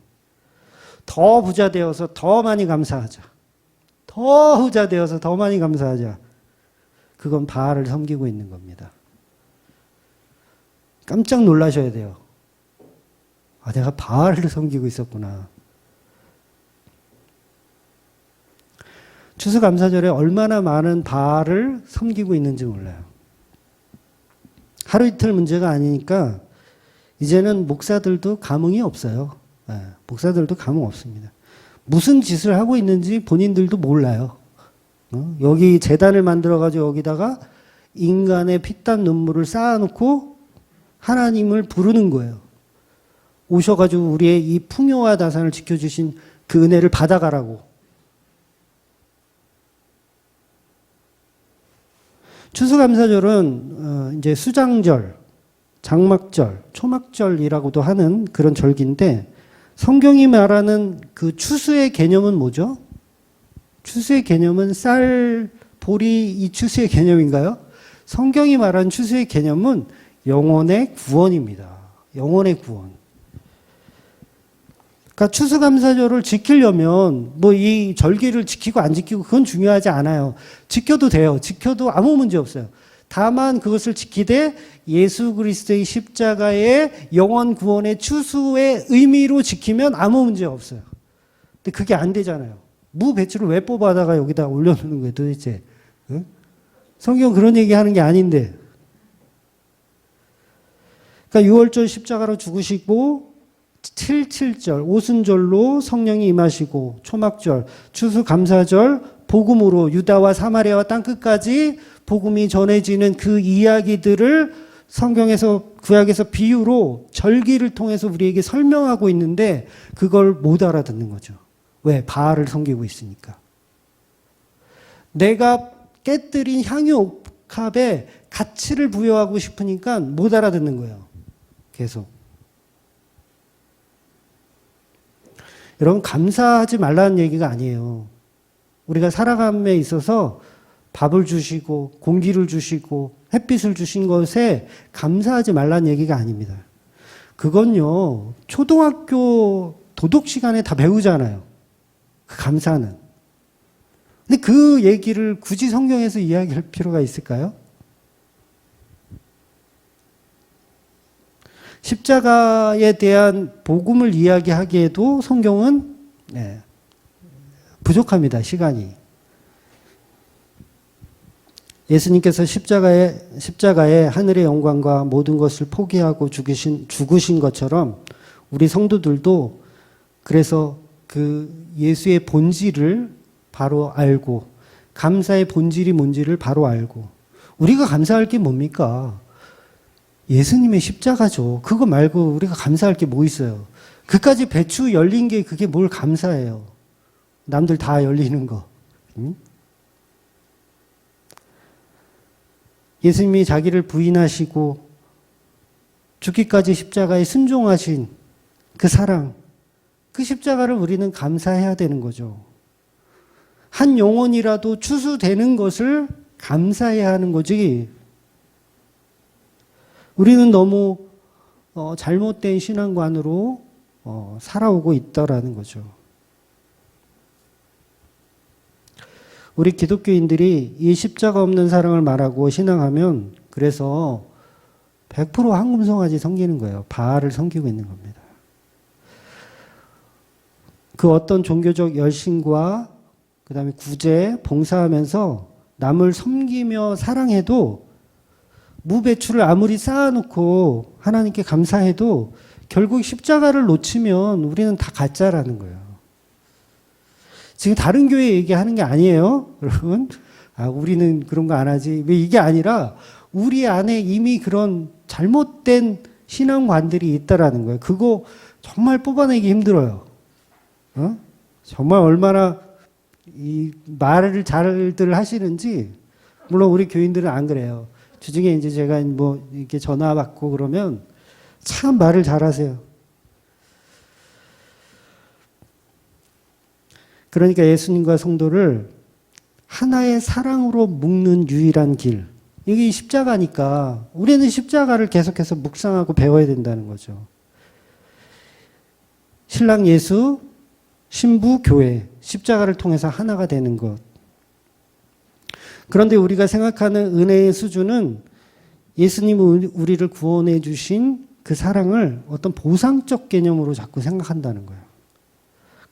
더 부자 되어서 더 많이 감사하자. 더 부자 되어서 더 많이 감사하자. 그건 바알을 섬기고 있는 겁니다. 깜짝 놀라셔야 돼요. 아, 내가 바알을 섬기고 있었구나. 추수감사절에 얼마나 많은 바알을 섬기고 있는지 몰라요. 하루 이틀 문제가 아니니까 이제는 목사들도 감흥이 없어요. 네, 목사들도 감흥 없습니다. 무슨 짓을 하고 있는지 본인들도 몰라요. 여기 제단을 만들어가지고 여기다가 인간의 피땀 눈물을 쌓아놓고 하나님을 부르는 거예요. 오셔가지고 우리의 이 풍요와 다산을 지켜주신 그 은혜를 받아가라고. 추수감사절은 이제 수장절, 장막절, 초막절이라고도 하는 그런 절기인데 성경이 말하는 그 추수의 개념은 뭐죠? 추수의 개념은 쌀, 보리 이 추수의 개념인가요? 성경이 말하는 추수의 개념은 영혼의 구원입니다. 영혼의 구원. 그러니까 추수감사절을 지키려면 뭐 이 절기를 지키고 안 지키고 그건 중요하지 않아요. 지켜도 돼요. 지켜도 아무 문제 없어요. 다만 그것을 지키되 예수 그리스도의 십자가의 영원 구원의 추수의 의미로 지키면 아무 문제 없어요. 근데 그게 안 되잖아요. 무 배추를 왜 뽑아다가 여기다 올려놓는 거예요 도대체? 응? 성경 그런 얘기하는 게 아닌데. 그러니까 6월절 십자가로 죽으시고 7.7절 오순절로 성령이 임하시고 초막절, 추수감사절, 복음으로 유다와 사마리아와 땅끝까지 복음이 전해지는 그 이야기들을 성경에서 구약에서 비유로 절기를 통해서 우리에게 설명하고 있는데 그걸 못 알아듣는 거죠. 왜? 바알을 섬기고 있으니까. 내가 깨뜨린 향유 옥합에 가치를 부여하고 싶으니까 못 알아듣는 거예요. 계속. 여러분, 감사하지 말라는 얘기가 아니에요. 우리가 살아감에 있어서 밥을 주시고 공기를 주시고 햇빛을 주신 것에 감사하지 말라는 얘기가 아닙니다. 그건요, 초등학교 도덕 시간에 다 배우잖아요. 그 감사는. 근데 그 얘기를 굳이 성경에서 이야기할 필요가 있을까요? 십자가에 대한 복음을 이야기하기에도 성경은 부족합니다. 시간이. 예수님께서 십자가에 하늘의 영광과 모든 것을 포기하고 죽으신 것처럼 우리 성도들도 그래서 그 예수의 본질을 바로 알고 감사의 본질이 뭔지를 바로 알고 우리가 감사할 게 뭡니까? 예수님의 십자가죠. 그거 말고 우리가 감사할 게 뭐 있어요? 그까지 배추 열린 게 그게 뭘 감사해요? 남들 다 열리는 거. 응? 예수님이 자기를 부인하시고 죽기까지 십자가에 순종하신 그 사랑, 그 십자가를 우리는 감사해야 되는 거죠. 한 영혼이라도 추수되는 것을 감사해야 하는 거지. 우리는 너무 잘못된 신앙관으로 살아오고 있다라는 거죠. 우리 기독교인들이 이 십자가 없는 사랑을 말하고 신앙하면 그래서 100% 황금송아지 섬기는 거예요. 바알을 섬기고 있는 겁니다. 그 어떤 종교적 열심과 그 다음에 구제, 봉사하면서 남을 섬기며 사랑해도 무배추를 아무리 쌓아놓고 하나님께 감사해도 결국 십자가를 놓치면 우리는 다 가짜라는 거예요. 지금 다른 교회 얘기하는 게 아니에요, 여러분. 우리는 그런 거 안 하지. 왜 이게 아니라 우리 안에 이미 그런 잘못된 신앙관들이 있다라는 거예요. 그거 정말 뽑아내기 힘들어요. 정말 얼마나 이 말을 잘들 하시는지. 물론 우리 교인들은 안 그래요. 주중에 이제 제가 뭐 이렇게 전화 받고 그러면 참 말을 잘하세요. 그러니까 예수님과 성도를 하나의 사랑으로 묶는 유일한 길. 이게 십자가니까 우리는 십자가를 계속해서 묵상하고 배워야 된다는 거죠. 신랑 예수, 신부 교회, 십자가를 통해서 하나가 되는 것. 그런데 우리가 생각하는 은혜의 수준은 예수님이 우리를 구원해 주신 그 사랑을 어떤 보상적 개념으로 자꾸 생각한다는 거예요.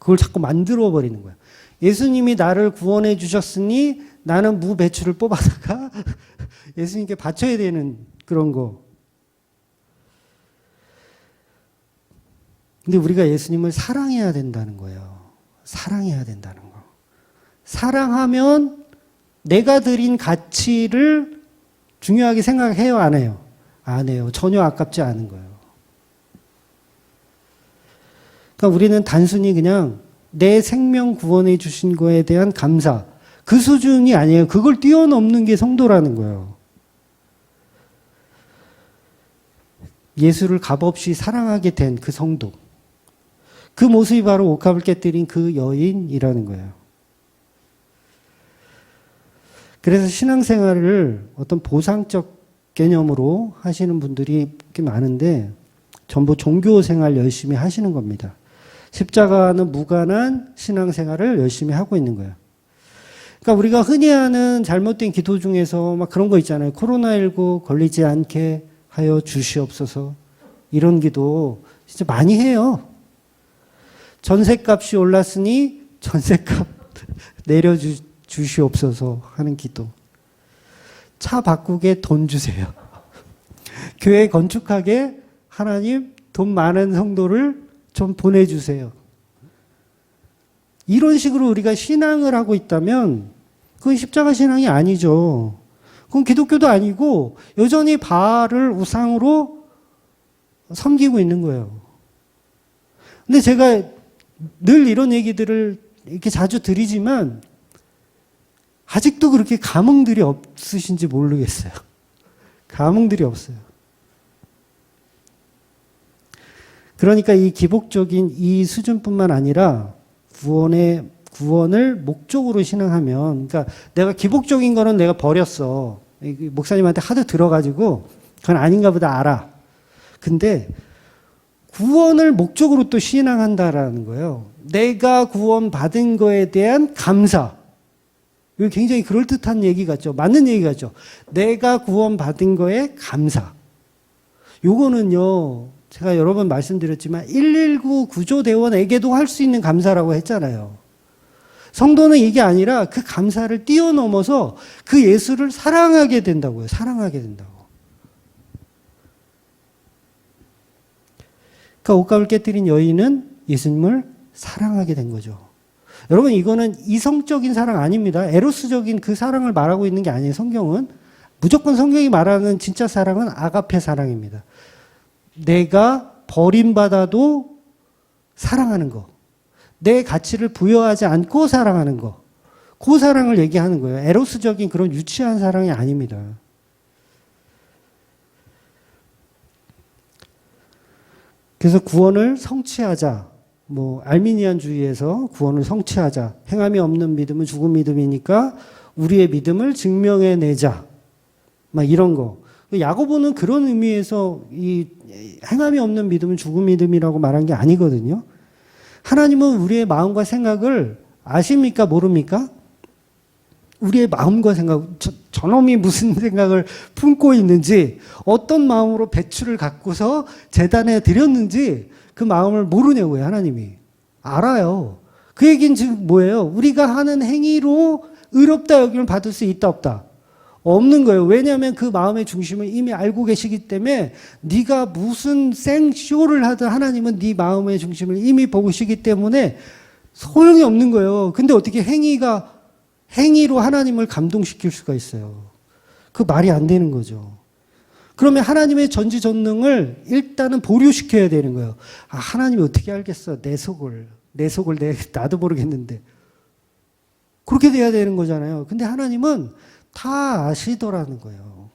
그걸 자꾸 만들어 버리는 거예요. 예수님이 나를 구원해 주셨으니 나는 무배추를 뽑아다가 예수님께 바쳐야 되는 그런 거. 근데 우리가 예수님을 사랑해야 된다는 거예요. 사랑해야 된다는 거. 사랑하면 내가 드린 가치를 중요하게 생각해요, 안 해요? 안 해요. 전혀 아깝지 않은 거예요. 그러니까 우리는 단순히 그냥 내 생명 구원해 주신 거에 대한 감사, 그 수준이 아니에요. 그걸 뛰어넘는 게 성도라는 거예요. 예수를 값없이 사랑하게 된 그 성도. 그 모습이 바로 옥합을 깨뜨린 그 여인이라는 거예요. 그래서 신앙생활을 어떤 보상적 개념으로 하시는 분들이 꽤 많은데 전부 종교생활 열심히 하시는 겁니다. 십자가는 무관한 신앙생활을 열심히 하고 있는 거예요. 그러니까 우리가 흔히 하는 잘못된 기도 중에서 막 그런 거 있잖아요. 코로나19 걸리지 않게 하여 주시옵소서. 이런 기도 진짜 많이 해요. 전셋값이 올랐으니 전셋값 내려주시옵소서 하는 기도. 차 바꾸게 돈 주세요. 교회 건축하게 하나님 돈 많은 성도를 좀 보내주세요. 이런 식으로 우리가 신앙을 하고 있다면 그건 십자가 신앙이 아니죠. 그건 기독교도 아니고 여전히 바알을 우상으로 섬기고 있는 거예요. 근데 제가 늘 이런 얘기들을 이렇게 자주 드리지만 아직도 그렇게 감흥들이 없으신지 모르겠어요. 감흥들이 없어요. 그러니까 이 기복적인 이 수준뿐만 아니라 구원을 목적으로 신앙하면, 그러니까 내가 기복적인 거는 내가 버렸어. 목사님한테 하도 들어가지고 그건 아닌가 보다 알아. 근데 구원을 목적으로 또 신앙한다라는 거예요. 내가 구원받은 거에 대한 감사. 이거 굉장히 그럴듯한 얘기 같죠. 맞는 얘기 같죠. 내가 구원받은 거에 감사. 요거는요, 제가 여러 번 말씀드렸지만 119 구조대원에게도 할 수 있는 감사라고 했잖아요. 성도는 이게 아니라 그 감사를 뛰어넘어서 그 예수를 사랑하게 된다고요. 사랑하게 된다고. 그러니까 옷감을 깨뜨린 여인은 예수님을 사랑하게 된 거죠. 여러분, 이거는 이성적인 사랑 아닙니다. 에로스적인 그 사랑을 말하고 있는 게 아니에요. 성경은. 무조건 성경이 말하는 진짜 사랑은 아가페 사랑입니다. 내가 버림받아도 사랑하는 거. 내 가치를 부여하지 않고 사랑하는 거. 그 사랑을 얘기하는 거예요. 에로스적인 그런 유치한 사랑이 아닙니다. 그래서 구원을 성취하자. 알미니안주의에서 구원을 성취하자. 행함이 없는 믿음은 죽은 믿음이니까 우리의 믿음을 증명해내자. 이런 거. 야고보는 그런 의미에서 이 행함이 없는 믿음은 죽은 믿음이라고 말한 게 아니거든요. 하나님은 우리의 마음과 생각을 아십니까? 모릅니까? 우리의 마음과 생각, 저놈이 무슨 생각을 품고 있는지, 어떤 마음으로 배추를 갖고서 제단에 드렸는지 그 마음을 모르냐고요, 하나님이. 알아요. 그 얘기는 지금 뭐예요? 우리가 하는 행위로 의롭다 여김을 받을 수 있다 없다? 없는 거예요. 왜냐하면 그 마음의 중심을 이미 알고 계시기 때문에 네가 무슨 생쇼를 하든 하나님은 네 마음의 중심을 이미 보시기 때문에 소용이 없는 거예요. 근데 어떻게 행위로 하나님을 감동시킬 수가 있어요. 그 말이 안 되는 거죠. 그러면 하나님의 전지전능을 일단은 보류시켜야 되는 거예요. 하나님이 어떻게 알겠어? 내 속을 나도 모르겠는데. 그렇게 돼야 되는 거잖아요. 근데 하나님은 다 아시더라는 거예요.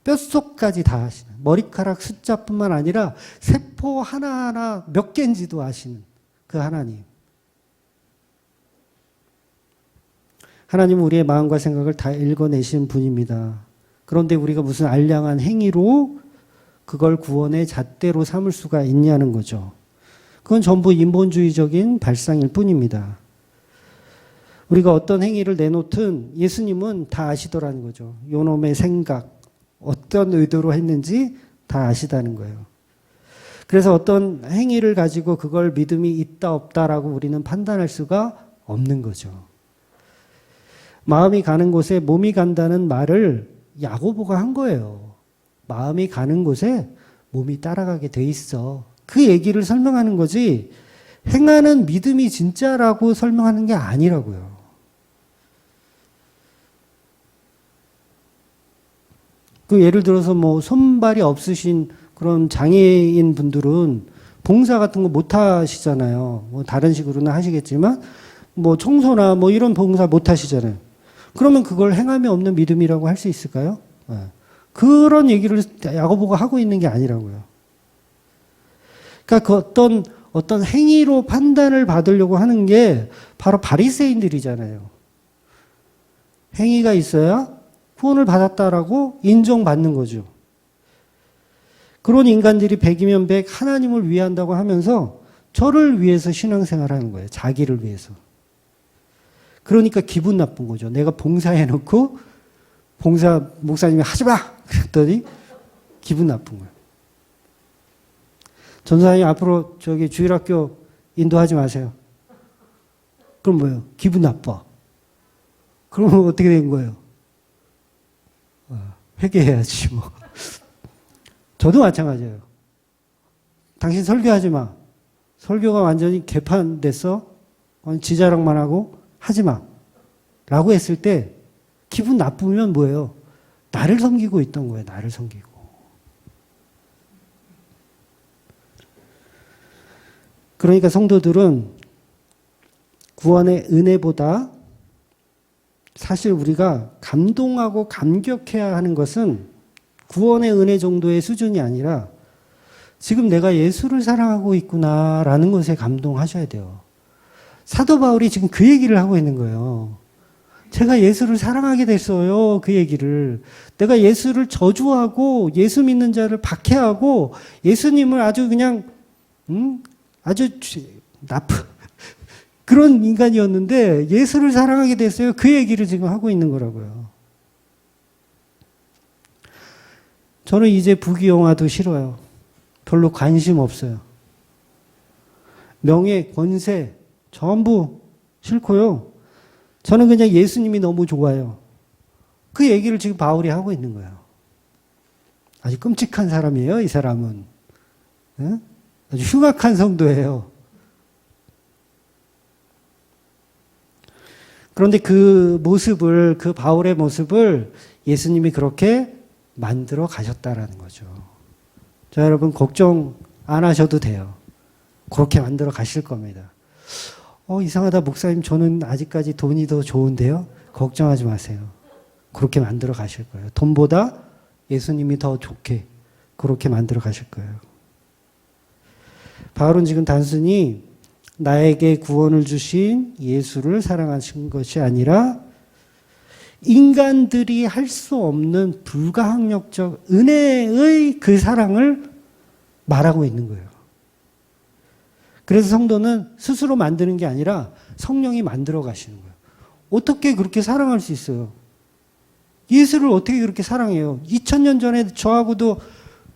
뼛속까지 다 아시는. 머리카락 숫자뿐만 아니라 세포 하나하나 몇 개인지도 아시는 그 하나님. 하나님은 우리의 마음과 생각을 다 읽어내시는 분입니다. 그런데 우리가 무슨 알량한 행위로 그걸 구원의 잣대로 삼을 수가 있냐는 거죠. 그건 전부 인본주의적인 발상일 뿐입니다. 우리가 어떤 행위를 내놓든 예수님은 다 아시더라는 거죠. 요놈의 생각, 어떤 의도로 했는지 다 아시다는 거예요. 그래서 어떤 행위를 가지고 그걸 믿음이 있다 없다라고 우리는 판단할 수가 없는 거죠. 마음이 가는 곳에 몸이 간다는 말을 야고보가 한 거예요. 마음이 가는 곳에 몸이 따라가게 돼 있어. 그 얘기를 설명하는 거지 행하는 믿음이 진짜라고 설명하는 게 아니라고요. 예를 들어서 손발이 없으신 그런 장애인 분들은 봉사 같은 거 못 하시잖아요. 다른 식으로는 하시겠지만 청소나 이런 봉사 못 하시잖아요. 그러면 그걸 행함이 없는 믿음이라고 할 수 있을까요? 네. 그런 얘기를 야고보가 하고 있는 게 아니라고요. 그러니까 그 어떤 행위로 판단을 받으려고 하는 게 바로 바리새인들이잖아요. 행위가 있어야 구원을 받았다라고 인정받는 거죠. 그런 인간들이 100이면 100 하나님을 위한다고 하면서 저를 위해서 신앙생활을 하는 거예요. 자기를 위해서. 그러니까 기분 나쁜 거죠. 내가 봉사해놓고 목사님이 하지 마! 그랬더니 기분 나쁜 거예요. 전사님 앞으로 주일학교 인도하지 마세요. 그럼 뭐예요? 기분 나빠. 그러면 어떻게 된 거예요? 회개해야지 저도 마찬가지예요. 당신 설교하지 마. 설교가 완전히 개판됐어. 지 자랑만 하고 하지 마. 라고 했을 때 기분 나쁘면 뭐예요? 나를 섬기고 있던 거예요. 나를 섬기고. 그러니까 성도들은 구원의 은혜보다 사실 우리가 감동하고 감격해야 하는 것은 구원의 은혜 정도의 수준이 아니라 지금 내가 예수를 사랑하고 있구나라는 것에 감동하셔야 돼요. 사도 바울이 지금 그 얘기를 하고 있는 거예요. 제가 예수를 사랑하게 됐어요. 그 얘기를. 내가 예수를 저주하고 예수 믿는 자를 박해하고 예수님을 아주 그냥 아주 나쁜 그런 인간이었는데 예수를 사랑하게 됐어요. 그 얘기를 지금 하고 있는 거라고요. 저는 이제 부귀영화도 싫어요. 별로 관심 없어요. 명예, 권세 전부 싫고요. 저는 그냥 예수님이 너무 좋아요. 그 얘기를 지금 바울이 하고 있는 거예요. 아주 끔찍한 사람이에요, 이 사람은. 응? 아주 흉악한 성도예요. 그런데 그 모습을, 그 바울의 모습을 예수님이 그렇게 만들어 가셨다라는 거죠. 자, 여러분, 걱정 안 하셔도 돼요. 그렇게 만들어 가실 겁니다. 이상하다, 목사님. 저는 아직까지 돈이 더 좋은데요? 걱정하지 마세요. 그렇게 만들어 가실 거예요. 돈보다 예수님이 더 좋게 그렇게 만들어 가실 거예요. 바울은 지금 단순히 나에게 구원을 주신 예수를 사랑하신 것이 아니라 인간들이 할 수 없는 불가항력적 은혜의 그 사랑을 말하고 있는 거예요. 그래서 성도는 스스로 만드는 게 아니라 성령이 만들어 가시는 거예요. 어떻게 그렇게 사랑할 수 있어요? 예수를 어떻게 그렇게 사랑해요? 2000년 전에 저하고도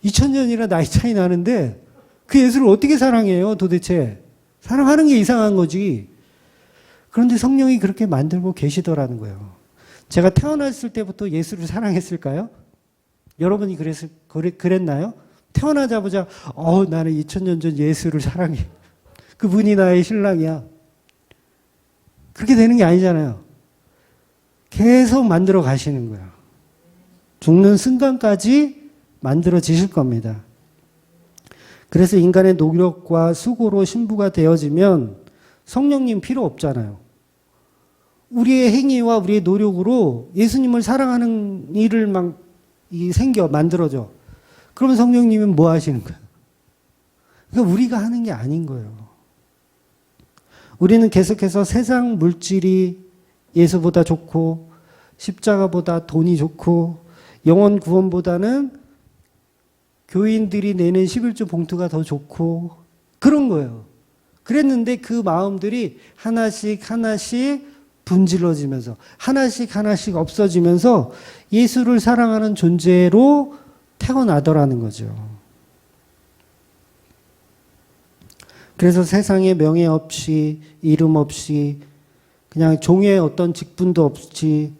2000년이나 나이 차이 나는데 그 예수를 어떻게 사랑해요, 도대체? 사랑하는 게 이상한 거지. 그런데 성령이 그렇게 만들고 계시더라는 거예요. 제가 태어났을 때부터 예수를 사랑했을까요? 여러분이 그랬나요? 태어나자마자 나는 2000년 전 예수를 사랑해. 그분이 나의 신랑이야. 그렇게 되는 게 아니잖아요. 계속 만들어 가시는 거예요. 죽는 순간까지 만들어지실 겁니다. 그래서 인간의 노력과 수고로 신부가 되어지면 성령님 필요 없잖아요. 우리의 행위와 우리의 노력으로 예수님을 사랑하는 일을 만들어져. 그러면 성령님은 뭐 하시는 거예요? 그러니까 우리가 하는 게 아닌 거예요. 우리는 계속해서 세상 물질이 예수보다 좋고 십자가보다 돈이 좋고 영혼 구원보다는 교인들이 내는 11조 봉투가 더 좋고 그런 거예요. 그랬는데 그 마음들이 하나씩 하나씩 분질러지면서 하나씩 없어지면서 예수를 사랑하는 존재로 태어나더라는 거죠. 그래서 세상에 명예 없이 이름 없이 그냥 종의 어떤 직분도 없이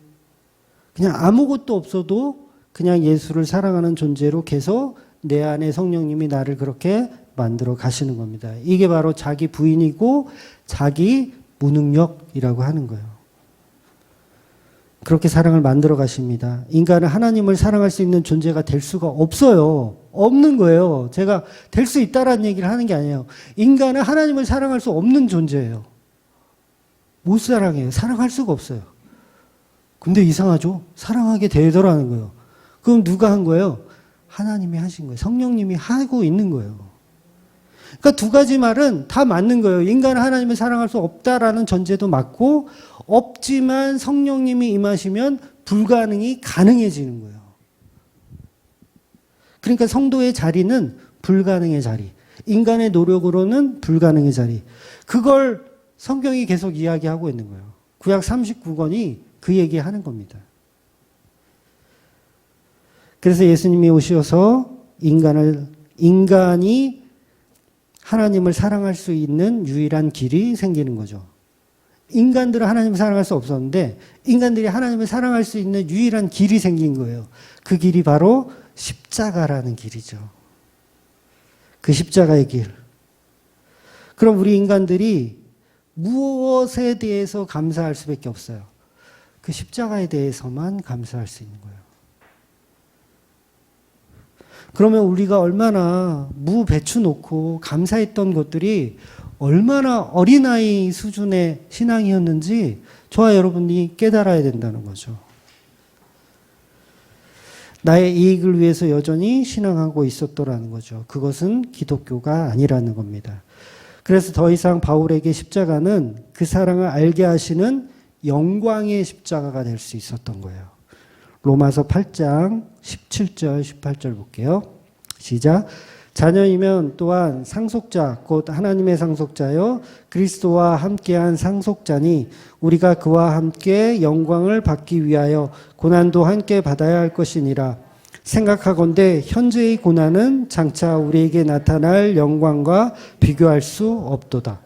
그냥 아무것도 없어도 그냥 예수를 사랑하는 존재로 계속 내 안에 성령님이 나를 그렇게 만들어 가시는 겁니다. 이게 바로 자기 부인이고 자기 무능력이라고 하는 거예요. 그렇게 사랑을 만들어 가십니다. 인간은 하나님을 사랑할 수 있는 존재가 될 수가 없어요. 없는 거예요. 제가 될 수 있다라는 얘기를 하는 게 아니에요. 인간은 하나님을 사랑할 수 없는 존재예요. 못 사랑해요. 사랑할 수가 없어요. 근데 이상하죠? 사랑하게 되더라는 거예요. 그럼 누가 한 거예요? 하나님이 하신 거예요. 성령님이 하고 있는 거예요. 그러니까 두 가지 말은 다 맞는 거예요. 인간은 하나님을 사랑할 수 없다라는 전제도 맞고 없지만 성령님이 임하시면 불가능이 가능해지는 거예요. 그러니까 성도의 자리는 불가능의 자리. 인간의 노력으로는 불가능의 자리. 그걸 성경이 계속 이야기하고 있는 거예요. 구약 39권이 그 얘기하는 겁니다. 그래서 예수님이 오셔서 인간이 하나님을 사랑할 수 있는 유일한 길이 생기는 거죠. 인간들은 하나님을 사랑할 수 없었는데 인간들이 하나님을 사랑할 수 있는 유일한 길이 생긴 거예요. 그 길이 바로 십자가라는 길이죠. 그 십자가의 길. 그럼 우리 인간들이 무엇에 대해서 감사할 수밖에 없어요? 그 십자가에 대해서만 감사할 수 있는 거예요. 그러면 우리가 얼마나 무배추 놓고 감사했던 것들이 얼마나 어린아이 수준의 신앙이었는지 저와 여러분이 깨달아야 된다는 거죠. 나의 이익을 위해서 여전히 신앙하고 있었더라는 거죠. 그것은 기독교가 아니라는 겁니다. 그래서 더 이상 바울에게 십자가는 그 사랑을 알게 하시는 영광의 십자가가 될 수 있었던 거예요. 로마서 8장 17절 18절 볼게요. 시작. 자녀이면 또한 상속자 곧 하나님의 상속자요 그리스도와 함께한 상속자니 우리가 그와 함께 영광을 받기 위하여 고난도 함께 받아야 할 것이니라. 생각하건대 현재의 고난은 장차 우리에게 나타날 영광과 비교할 수 없도다.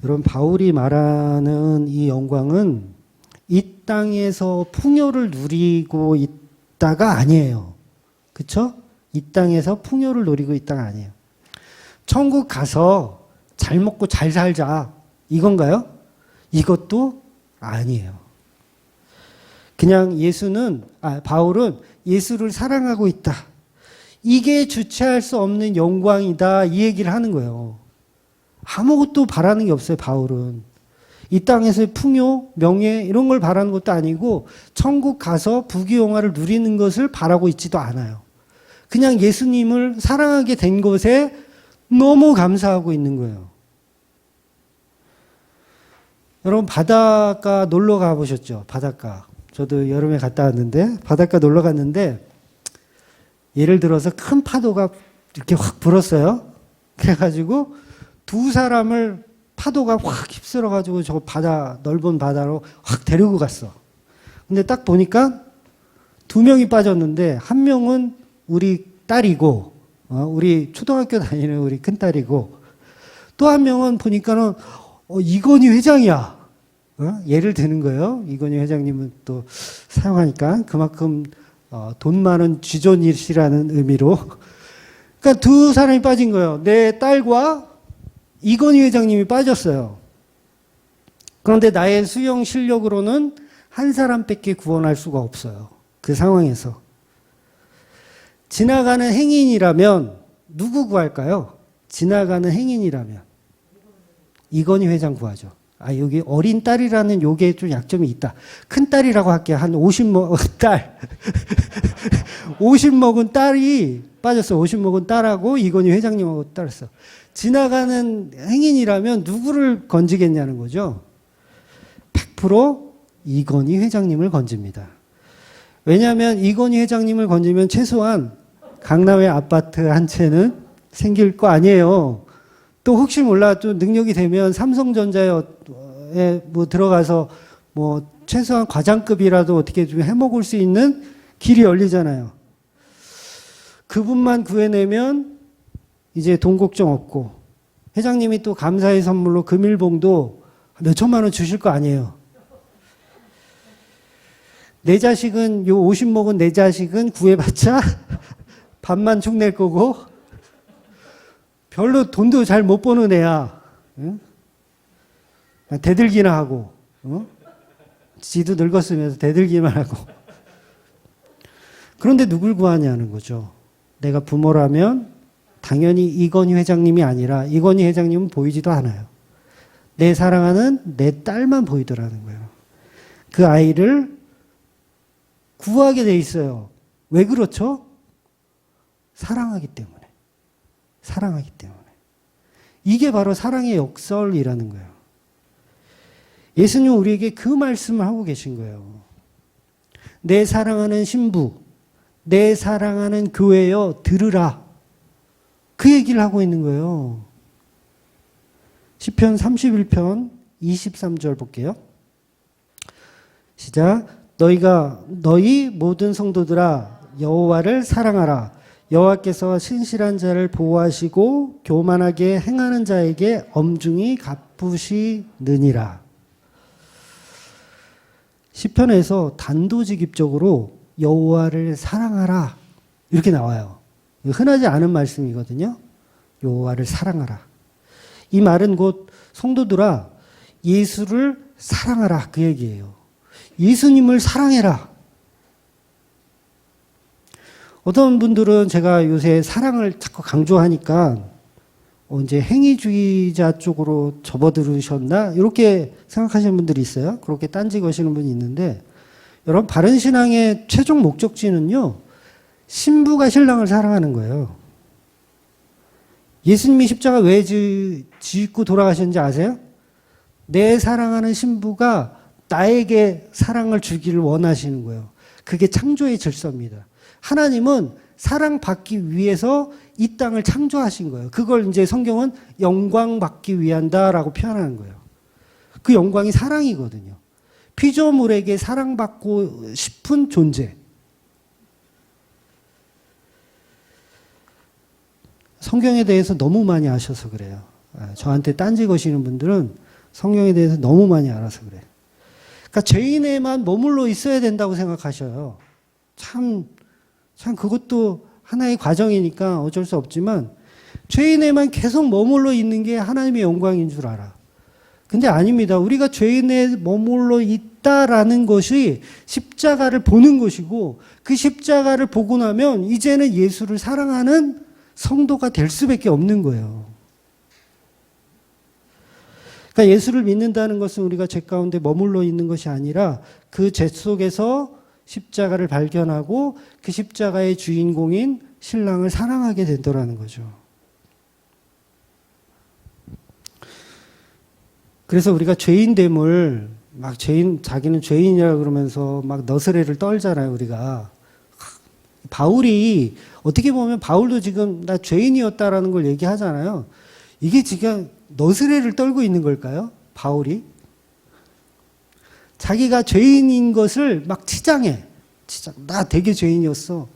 여러분, 바울이 말하는 이 영광은 이 땅에서 풍요를 누리고 있다가 아니에요. 그렇죠? 이 땅에서 풍요를 누리고 있다가 아니에요. 천국 가서 잘 먹고 잘 살자 이건가요? 이것도 아니에요. 그냥 바울은 예수를 사랑하고 있다. 이게 주체할 수 없는 영광이다. 이 얘기를 하는 거예요. 아무것도 바라는 게 없어요, 바울은. 이 땅에서의 풍요, 명예 이런 걸 바라는 것도 아니고 천국 가서 부귀영화를 누리는 것을 바라고 있지도 않아요. 그냥 예수님을 사랑하게 된 것에 너무 감사하고 있는 거예요. 여러분, 바닷가 놀러 가보셨죠? 바닷가. 저도 여름에 갔다 왔는데 바닷가 놀러 갔는데 예를 들어서 큰 파도가 이렇게 확 불었어요. 그래가지고 두 사람을 파도가 확 휩쓸어가지고 저 넓은 바다로 확 데리고 갔어. 근데 딱 보니까 두 명이 빠졌는데 한 명은 우리 딸이고, 우리 초등학교 다니는 우리 큰딸이고, 또 한 명은 보니까는, 이건희 회장이야. 예를 드는 거예요. 이건희 회장님은 또 사용하니까 그만큼 돈 많은 쥐존이시라는 의미로. 그러니까 두 사람이 빠진 거예요. 내 딸과 이건희 회장님이 빠졌어요. 그런데 나의 수영 실력으로는 한 사람밖에 구원할 수가 없어요. 그 상황에서. 지나가는 행인이라면 누구 구할까요? 지나가는 행인이라면 이건희 회장 구하죠. 여기 어린 딸이라는 요게 좀 약점이 있다. 큰 딸이라고 할게요. 한 50 먹은 딸. 50 먹은 딸이 빠졌어. 50 먹은 딸하고 이건희 회장님하고 딸었어. 지나가는 행인이라면 누구를 건지겠냐는 거죠. 100% 이건희 회장님을 건집니다. 왜냐하면 이건희 회장님을 건지면 최소한 강남에 아파트 한 채는 생길 거 아니에요. 또 혹시 몰라 또 능력이 되면 삼성전자에 들어가서 최소한 과장급이라도 어떻게 좀 해먹을 수 있는 길이 열리잖아요. 그분만 구해내면 이제 돈 걱정 없고 회장님이 또 감사의 선물로 금일봉도 몇 천만 원 주실 거 아니에요. 내 자식은 50 먹은 내 자식은 구해봤자 밥만 축 낼 거고 별로 돈도 잘 못 버는 애야. 응? 대들기나 하고 지도 늙었으면서 대들기만 하고. 그런데 누굴 구하냐는 거죠. 내가 부모라면 당연히 이건희 회장님이 아니라 이건희 회장님은 보이지도 않아요. 내 사랑하는 내 딸만 보이더라는 거예요. 그 아이를 구하게 돼 있어요. 왜 그렇죠? 사랑하기 때문에. 사랑하기 때문에. 이게 바로 사랑의 역설이라는 거예요. 예수님은 우리에게 그 말씀을 하고 계신 거예요. 내 사랑하는 신부, 내 사랑하는 교회여 들으라. 그 얘기를 하고 있는 거예요. 시편 31편 23절 볼게요. 시작. 너희 모든 성도들아 여호와를 사랑하라. 여호와께서 신실한 자를 보호하시고 교만하게 행하는 자에게 엄중히 갚으시느니라. 시편에서 단도직입적으로 여호와를 사랑하라 이렇게 나와요. 흔하지 않은 말씀이거든요. 여호와를 사랑하라. 이 말은 곧 성도들아 예수를 사랑하라 그 얘기예요. 예수님을 사랑해라. 어떤 분들은 제가 요새 사랑을 자꾸 강조하니까 이제 행위주의자 쪽으로 접어들으셨나? 이렇게 생각하시는 분들이 있어요. 그렇게 딴지 거시는 분이 있는데 여러분 바른 신앙의 최종 목적지는요. 신부가 신랑을 사랑하는 거예요. 예수님이 십자가 왜 짓고 돌아가셨는지 아세요? 내 사랑하는 신부가 나에게 사랑을 주기를 원하시는 거예요. 그게 창조의 질서입니다. 하나님은 사랑받기 위해서 이 땅을 창조하신 거예요. 그걸 이제 성경은 영광 받기 위한다라고 표현하는 거예요. 그 영광이 사랑이거든요. 피조물에게 사랑받고 싶은 존재. 성경에 대해서 너무 많이 아셔서 그래요. 저한테 딴지 거시는 분들은 성경에 대해서 너무 많이 알아서 그래요. 그러니까 죄인에만 머물러 있어야 된다고 생각하셔요. 참 그것도 하나의 과정이니까 어쩔 수 없지만 죄인에만 계속 머물러 있는 게 하나님의 영광인 줄 알아. 근데 아닙니다. 우리가 죄인에 머물러 있다라는 것이 십자가를 보는 것이고 그 십자가를 보고 나면 이제는 예수를 사랑하는 성도가 될 수밖에 없는 거예요. 그러니까 예수를 믿는다는 것은 우리가 죄 가운데 머물러 있는 것이 아니라 그 죄 속에서 십자가를 발견하고 그 십자가의 주인공인 신랑을 사랑하게 된다는 거죠. 그래서 우리가 죄인됨을 자기는 죄인이라 그러면서 막 너스레를 떨잖아요, 우리가. 바울이 어떻게 보면 바울도 지금 나 죄인이었다라는 걸 얘기하잖아요. 이게 지금 너스레를 떨고 있는 걸까요? 바울이? 자기가 죄인인 것을 막 치장해. 나 되게 죄인이었어.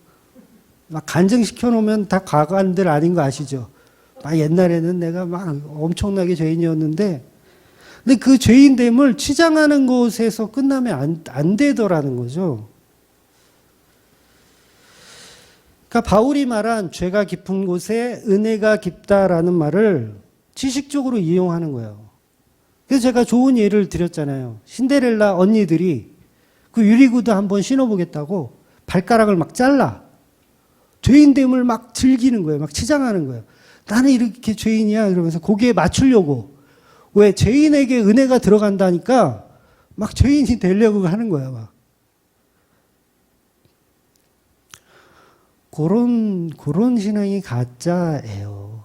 막 간증시켜 놓으면 다 과관들 아닌 거 아시죠? 막 옛날에는 내가 막 엄청나게 죄인이었는데 근데 그 죄인됨을 치장하는 것에서 끝나면 안 되더라는 거죠. 그러니까 바울이 말한 죄가 깊은 곳에 은혜가 깊다라는 말을 지식적으로 이용하는 거예요. 그래서 제가 좋은 예를 드렸잖아요. 신데렐라 언니들이 그 유리구두 한번 신어보겠다고 발가락을 막 잘라. 죄인됨을 막 즐기는 거예요. 막 치장하는 거예요. 나는 이렇게 죄인이야. 그러면서 거기에 맞추려고. 왜? 죄인에게 은혜가 들어간다니까 막 죄인이 되려고 하는 거야. 막. 그런 신앙이 가짜예요.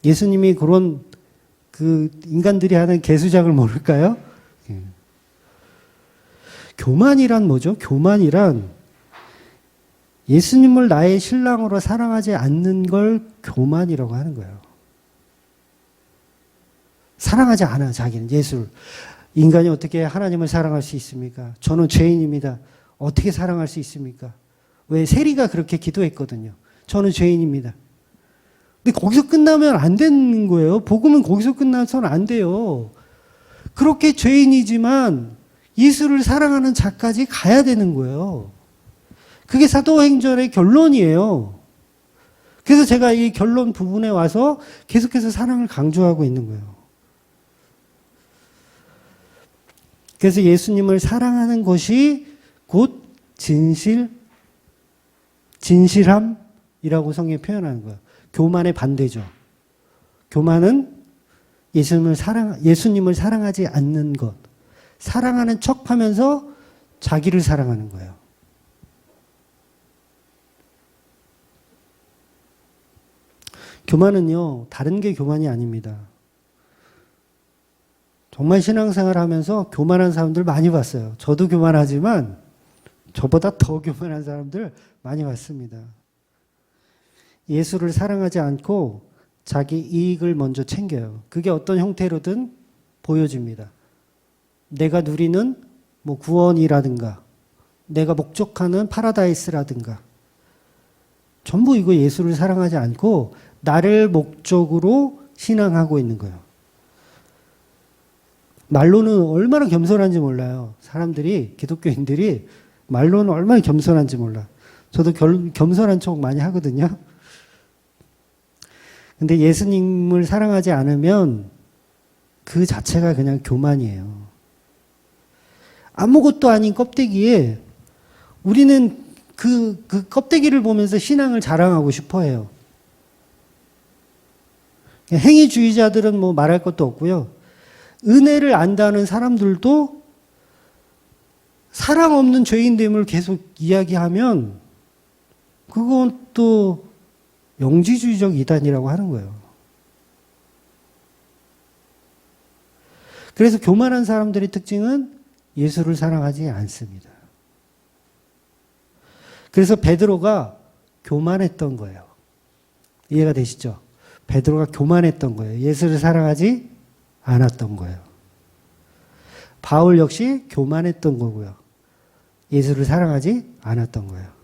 예수님이 그런 그 인간들이 하는 개수작을 모를까요? 교만이란 뭐죠? 교만이란 예수님을 나의 신랑으로 사랑하지 않는 걸 교만이라고 하는 거예요. 사랑하지 않아, 자기는 예수를. 인간이 어떻게 하나님을 사랑할 수 있습니까? 저는 죄인입니다. 어떻게 사랑할 수 있습니까? 왜? 세리가 그렇게 기도했거든요. 저는 죄인입니다. 근데 거기서 끝나면 안 되는 거예요. 복음은 거기서 끝나서는 안 돼요. 그렇게 죄인이지만 예수를 사랑하는 자까지 가야 되는 거예요. 그게 사도행전의 결론이에요. 그래서 제가 이 결론 부분에 와서 계속해서 사랑을 강조하고 있는 거예요. 그래서 예수님을 사랑하는 것이 곧 진실함이라고 성경이 표현하는 거예요. 교만의 반대죠. 교만은 예수님을 사랑하지 않는 것. 사랑하는 척 하면서 자기를 사랑하는 거예요. 교만은요, 다른 게 교만이 아닙니다. 정말 신앙생활 하면서 교만한 사람들 많이 봤어요. 저도 교만하지만 저보다 더 교만한 사람들 많이 봤습니다. 예수를 사랑하지 않고 자기 이익을 먼저 챙겨요. 그게 어떤 형태로든 보여집니다. 내가 누리는 뭐 구원이라든가 내가 목적하는 파라다이스라든가 전부 이거 예수를 사랑하지 않고 나를 목적으로 신앙하고 있는 거예요. 말로는 얼마나 겸손한지 몰라요. 사람들이, 기독교인들이 말로는 얼마나 겸손한지 몰라. 저도 겸손한 척 많이 하거든요. 근데 예수님을 사랑하지 않으면 그 자체가 그냥 교만이에요. 아무것도 아닌 껍데기에 우리는 그 껍데기를 보면서 신앙을 자랑하고 싶어 해요. 행위주의자들은 뭐 말할 것도 없고요. 은혜를 안다는 사람들도 사랑 없는 죄인됨을 계속 이야기하면 그건 또 영지주의적 이단이라고 하는 거예요. 그래서 교만한 사람들의 특징은 예수를 사랑하지 않습니다. 그래서 베드로가 교만했던 거예요. 이해가 되시죠? 베드로가 교만했던 거예요. 예수를 사랑하지 않았던 거예요. 바울 역시 교만했던 거고요. 예수를 사랑하지 않았던 거예요.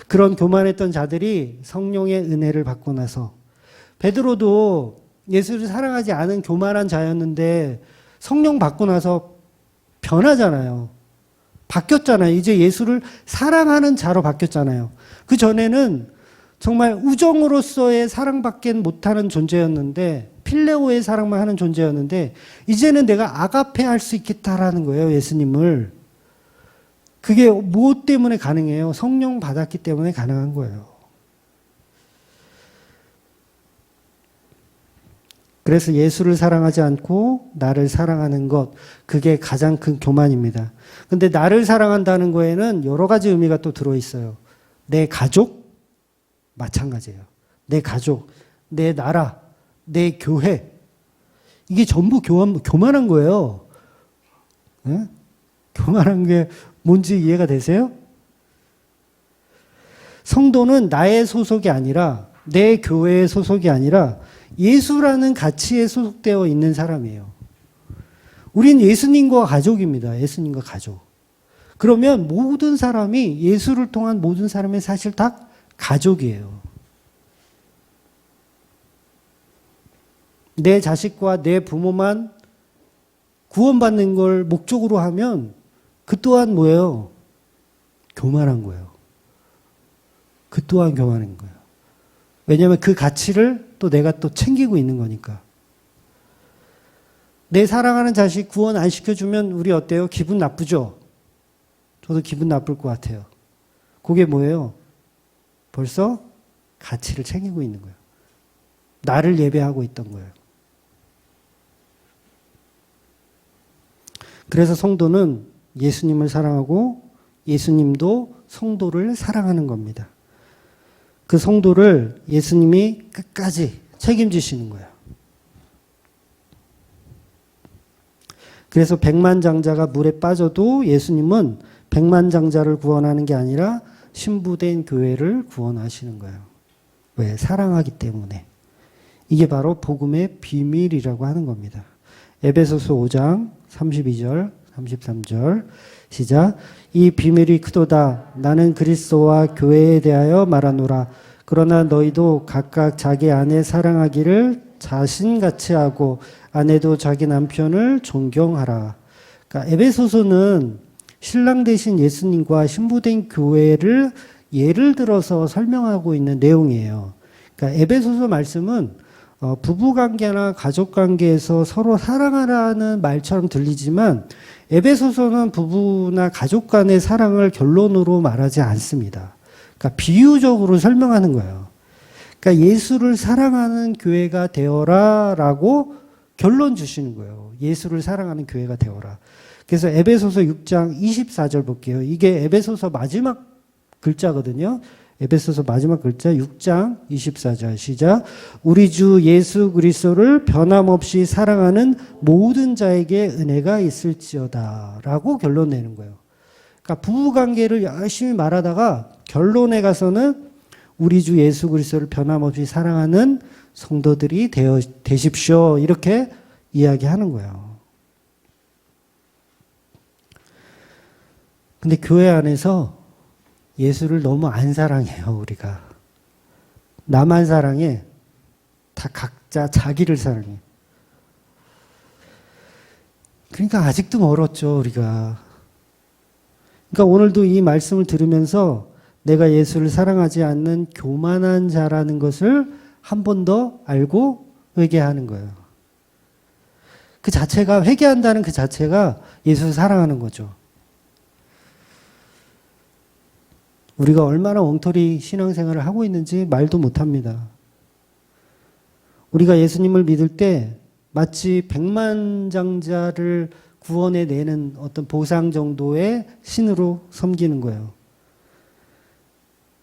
그런 교만했던 자들이 성령의 은혜를 받고 나서 베드로도 예수를 사랑하지 않은 교만한 자였는데 성령 받고 나서 변하잖아요. 바뀌었잖아요. 이제 예수를 사랑하는 자로 바뀌었잖아요. 그 전에는 정말 우정으로서의 사랑밖에 못하는 존재였는데 필레오의 사랑만 하는 존재였는데 이제는 내가 아가페 할 수 있겠다라는 거예요. 예수님을. 그게 무엇 때문에 가능해요? 성령 받았기 때문에 가능한 거예요. 그래서 예수를 사랑하지 않고 나를 사랑하는 것, 그게 가장 큰 교만입니다. 근데 나를 사랑한다는 거에는 여러 가지 의미가 또 들어있어요. 내 가족? 마찬가지예요. 내 가족, 내 나라, 내 교회. 이게 전부 교만한 거예요. 네? 교만한 게 뭔지 이해가 되세요? 성도는 나의 소속이 아니라 내 교회의 소속이 아니라 예수라는 가치에 소속되어 있는 사람이에요. 우린 예수님과 가족입니다. 예수님과 가족. 그러면 모든 사람이 예수를 통한 모든 사람이 사실 다 가족이에요. 내 자식과 내 부모만 구원받는 걸 목적으로 하면 그 또한 뭐예요? 교만한 거예요. 그 또한 교만한 거예요. 왜냐하면 그 가치를 또 내가 또 챙기고 있는 거니까. 내 사랑하는 자식 구원 안 시켜주면 우리 어때요? 기분 나쁘죠? 저도 기분 나쁠 것 같아요. 그게 뭐예요? 벌써 가치를 챙기고 있는 거예요. 나를 예배하고 있던 거예요. 그래서 성도는 예수님을 사랑하고 예수님도 성도를 사랑하는 겁니다. 그 성도를 예수님이 끝까지 책임지시는 거예요. 그래서 백만장자가 물에 빠져도 예수님은 백만장자를 구원하는 게 아니라 신부된 교회를 구원하시는 거예요. 왜? 사랑하기 때문에. 이게 바로 복음의 비밀이라고 하는 겁니다. 에베소서 5장 32절, 33절 시작. 이 비밀이 크도다. 나는 그리스도와 교회에 대하여 말하노라. 그러나 너희도 각각 자기 아내 사랑하기를 자신같이 하고 아내도 자기 남편을 존경하라. 그러니까 에베소서는 신랑 되신 예수님과 신부된 교회를 예를 들어서 설명하고 있는 내용이에요. 그러니까 에베소서 말씀은 부부관계나 가족관계에서 서로 사랑하라는 말처럼 들리지만 에베소서는 부부나 가족 간의 사랑을 결론으로 말하지 않습니다. 그러니까 비유적으로 설명하는 거예요. 그러니까 예수를 사랑하는 교회가 되어라라고 결론 주시는 거예요. 예수를 사랑하는 교회가 되어라. 그래서 에베소서 6장 24절 볼게요. 이게 에베소서 마지막 글자거든요. 에베소서 마지막 글자 6장 24절 시작. 우리 주 예수 그리스도를 변함없이 사랑하는 모든 자에게 은혜가 있을지어다 라고 결론 내는 거예요. 그러니까 부부관계를 열심히 말하다가 결론에 가서는 우리 주 예수 그리스도를 변함없이 사랑하는 성도들이 되십시오 이렇게 이야기하는 거예요. 근데 교회 안에서 예수를 너무 안 사랑해요, 우리가. 나만 사랑해. 다 각자 자기를 사랑해. 그러니까 아직도 멀었죠, 우리가. 그러니까 오늘도 이 말씀을 들으면서 내가 예수를 사랑하지 않는 교만한 자라는 것을 한 번 더 알고 회개하는 거예요. 그 자체가, 회개한다는 그 자체가 예수를 사랑하는 거죠. 우리가 얼마나 엉터리 신앙생활을 하고 있는지 말도 못합니다. 우리가 예수님을 믿을 때 마치 백만장자를 구원해내는 어떤 보상 정도의 신으로 섬기는 거예요.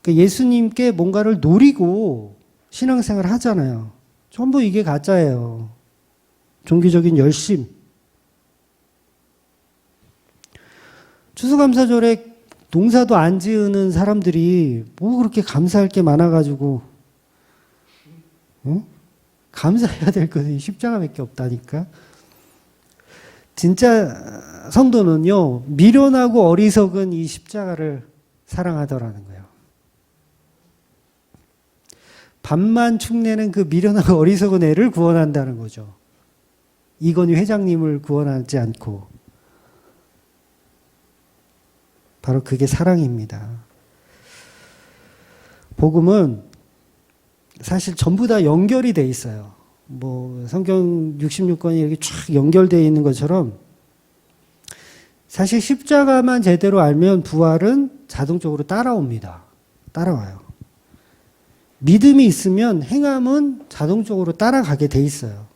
그러니까 예수님께 뭔가를 노리고 신앙생활을 하잖아요. 전부 이게 가짜예요. 종교적인 열심. 추수감사절에 농사도 안 지으는 사람들이 뭐 그렇게 감사할 게 많아가지고, 응? 감사해야 될 것이 십자가밖에 없다니까. 진짜 성도는요, 미련하고 어리석은 이 십자가를 사랑하더라는 거예요. 밥만 축내는 그 미련하고 어리석은 애를 구원한다는 거죠. 이건희 회장님을 구원하지 않고. 바로 그게 사랑입니다. 복음은 사실 전부 다 연결이 돼 있어요. 뭐 성경 66권이 이렇게 쫙 연결되어 있는 것처럼 사실 십자가만 제대로 알면 부활은 자동적으로 따라옵니다. 따라와요. 믿음이 있으면 행함은 자동적으로 따라가게 돼 있어요.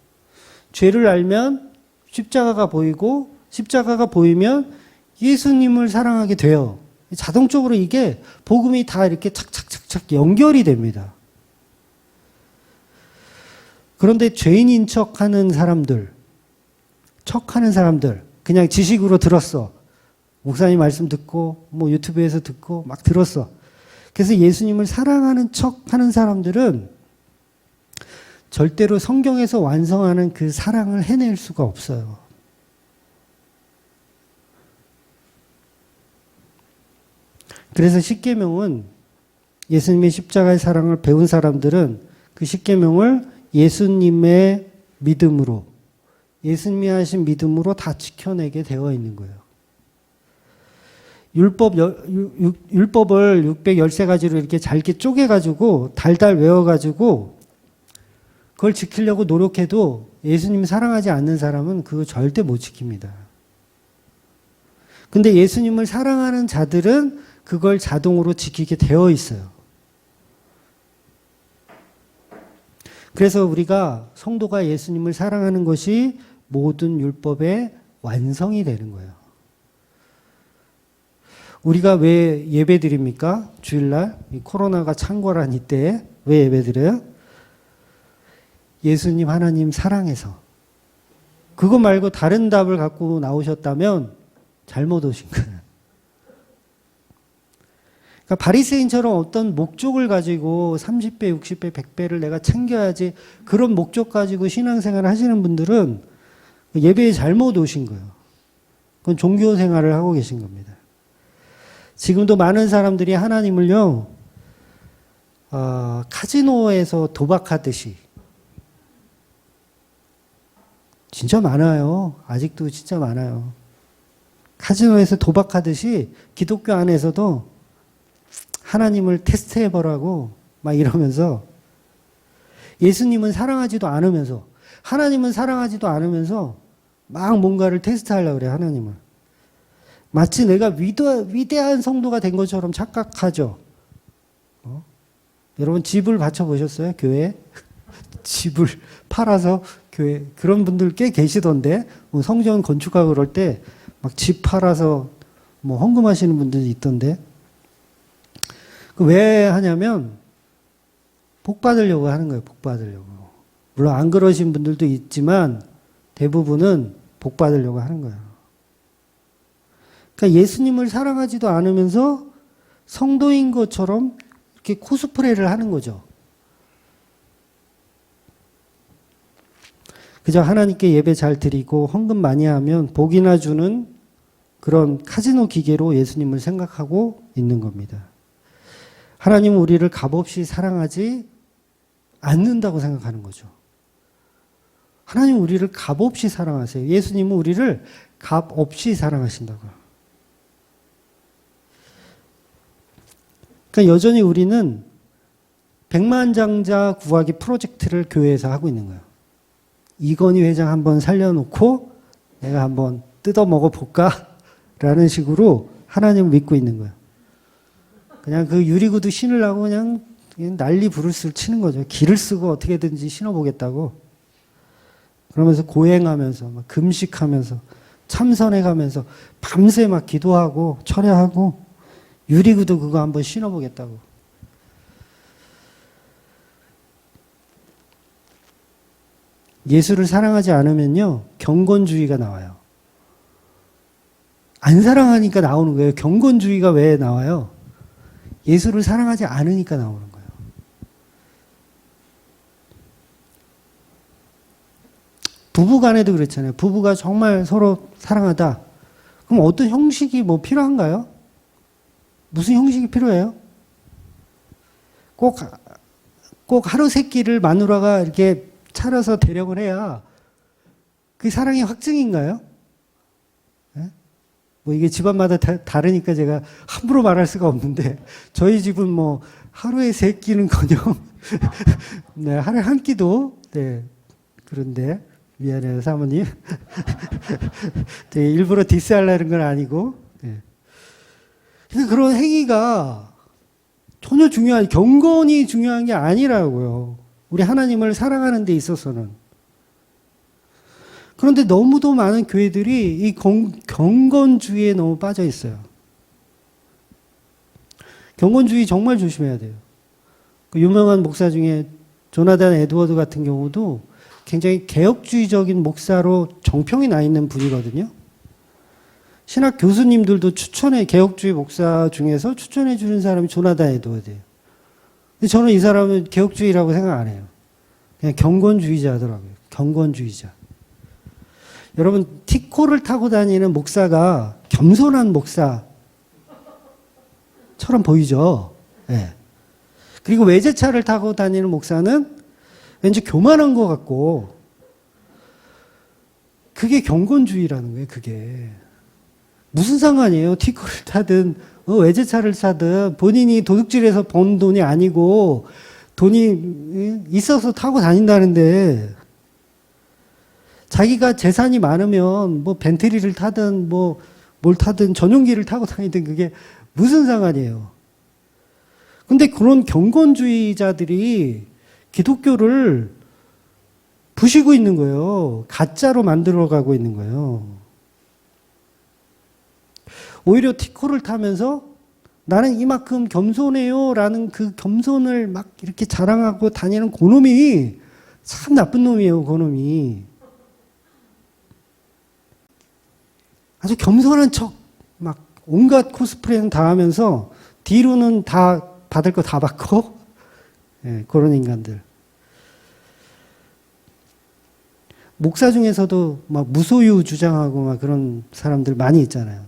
죄를 알면 십자가가 보이고 십자가가 보이면 예수님을 사랑하게 돼요. 자동적으로 이게 복음이 다 이렇게 착착착착 연결이 됩니다. 그런데 죄인인 척하는 사람들, 그냥 지식으로 들었어. 목사님 말씀 듣고, 뭐 유튜브에서 듣고 막 들었어. 그래서 예수님을 사랑하는 척하는 사람들은 절대로 성경에서 완성하는 그 사랑을 해낼 수가 없어요. 그래서 십계명은 예수님의 십자가의 사랑을 배운 사람들은 그 십계명을 예수님의 믿음으로, 예수님이 하신 믿음으로 다 지켜내게 되어 있는 거예요. 율법을 613가지로 이렇게 잘게 쪼개가지고 달달 외워가지고 그걸 지키려고 노력해도 예수님 사랑하지 않는 사람은 그거 절대 못 지킵니다. 근데 예수님을 사랑하는 자들은 그걸 자동으로 지키게 되어 있어요. 그래서 우리가 성도가 예수님을 사랑하는 것이 모든 율법의 완성이 되는 거예요. 우리가 왜 예배 드립니까? 주일날 이 코로나가 창궐한 이때에 왜 예배 드려요? 예수님 하나님 사랑해서. 그거 말고 다른 답을 갖고 나오셨다면 잘못 오신 거예요. 그러니까 바리새인처럼 어떤 목적을 가지고 30배, 60배, 100배를 내가 챙겨야지 그런 목적 가지고 신앙생활을 하시는 분들은 예배에 잘못 오신 거예요. 그건 종교 생활을 하고 계신 겁니다. 지금도 많은 사람들이 하나님을요, 카지노에서 도박하듯이 진짜 많아요. 아직도 진짜 많아요. 카지노에서 도박하듯이 기독교 안에서도 하나님을 테스트해보라고 막 이러면서 예수님은 사랑하지도 않으면서 하나님은 사랑하지도 않으면서 막 뭔가를 테스트하려고 그래요. 하나님을. 마치 내가 위대한 성도가 된 것처럼 착각하죠. 여러분 집을 바쳐보셨어요? 교회에? 집을 팔아서 교회 그런 분들 꽤 계시던데 뭐 성전 건축하고 그럴 때 막 집 팔아서 뭐 헌금하시는 분들이 있던데 왜 하냐면 복 받으려고 하는 거예요. 복 받으려고. 물론 안 그러신 분들도 있지만 대부분은 복 받으려고 하는 거예요. 그러니까 예수님을 사랑하지도 않으면서 성도인 것처럼 이렇게 코스프레를 하는 거죠. 그저 하나님께 예배 잘 드리고 헌금 많이 하면 복이나 주는 그런 카지노 기계로 예수님을 생각하고 있는 겁니다. 하나님은 우리를 값없이 사랑하지 않는다고 생각하는 거죠. 하나님은 우리를 값없이 사랑하세요. 예수님은 우리를 값없이 사랑하신다고요. 그러니까 여전히 우리는 백만장자 구하기 프로젝트를 교회에서 하고 있는 거예요. 이건희 회장 한번 살려놓고 내가 한번 뜯어 먹어볼까? 라는 식으로 하나님을 믿고 있는 거예요. 그냥 그 유리구두 신으려고 그냥 난리 부르스를 치는 거죠. 기를 쓰고 어떻게든지 신어보겠다고. 그러면서 고행하면서, 막 금식하면서, 참선해가면서, 밤새 막 기도하고, 철야하고, 유리구두 그거 한번 신어보겠다고. 예수를 사랑하지 않으면요, 경건주의가 나와요. 안 사랑하니까 나오는 거예요. 경건주의가 왜 나와요? 예수를 사랑하지 않으니까 나오는 거예요. 부부 간에도 그렇잖아요. 부부가 정말 서로 사랑하다. 그럼 어떤 형식이 뭐 필요한가요? 무슨 형식이 필요해요? 꼭 하루 세 끼를 마누라가 이렇게 차려서 대령을 해야 그게 사랑의 확증인가요? 네? 뭐 이게 집안마다 다르니까 제가 함부로 말할 수가 없는데 저희 집은 뭐 하루에 세 끼는커녕 네, 하루에 한 끼도 네, 그런데 미안해요 사모님. 되게 일부러 디스하려는 건 아니고 네. 근데 그런 행위가 전혀 경건이 중요한 게 아니라고요. 우리 하나님을 사랑하는 데 있어서는. 그런데 너무도 많은 교회들이 이 경건주의에 너무 빠져 있어요. 경건주의 정말 조심해야 돼요. 그 유명한 목사 중에 조나단 에드워드 같은 경우도 굉장히 개혁주의적인 목사로 정평이 나 있는 분이거든요. 신학 교수님들도 개혁주의 목사 중에서 추천해 주는 사람이 조나단 에드워드예요. 근데 저는 이 사람은 개혁주의라고 생각 안 해요. 그냥 경건주의자더라고요. 경건주의자. 여러분, 티코를 타고 다니는 목사가 겸손한 목사처럼 보이죠? 네. 그리고 외제차를 타고 다니는 목사는 왠지 교만한 것 같고, 그게 경건주의라는 거예요, 그게. 무슨 상관이에요? 티코를 타든, 외제차를 타든, 본인이 도둑질해서 번 돈이 아니고, 돈이 있어서 타고 다닌다는데, 자기가 재산이 많으면, 뭐, 벤트리를 타든, 뭐, 뭘 타든, 전용기를 타고 다니든, 그게 무슨 상관이에요? 근데 그런 경건주의자들이 기독교를 부시고 있는 거예요. 가짜로 만들어가고 있는 거예요. 오히려 티코를 타면서 나는 이만큼 겸손해요 라는 그 겸손을 막 이렇게 자랑하고 다니는 그놈이 참 나쁜 놈이에요. 그놈이. 아주 겸손한 척 막 온갖 코스프레는 다 하면서 뒤로는 다 받을 거 다 받고 네, 그런 인간들. 목사 중에서도 막 무소유 주장하고 막 그런 사람들 많이 있잖아요.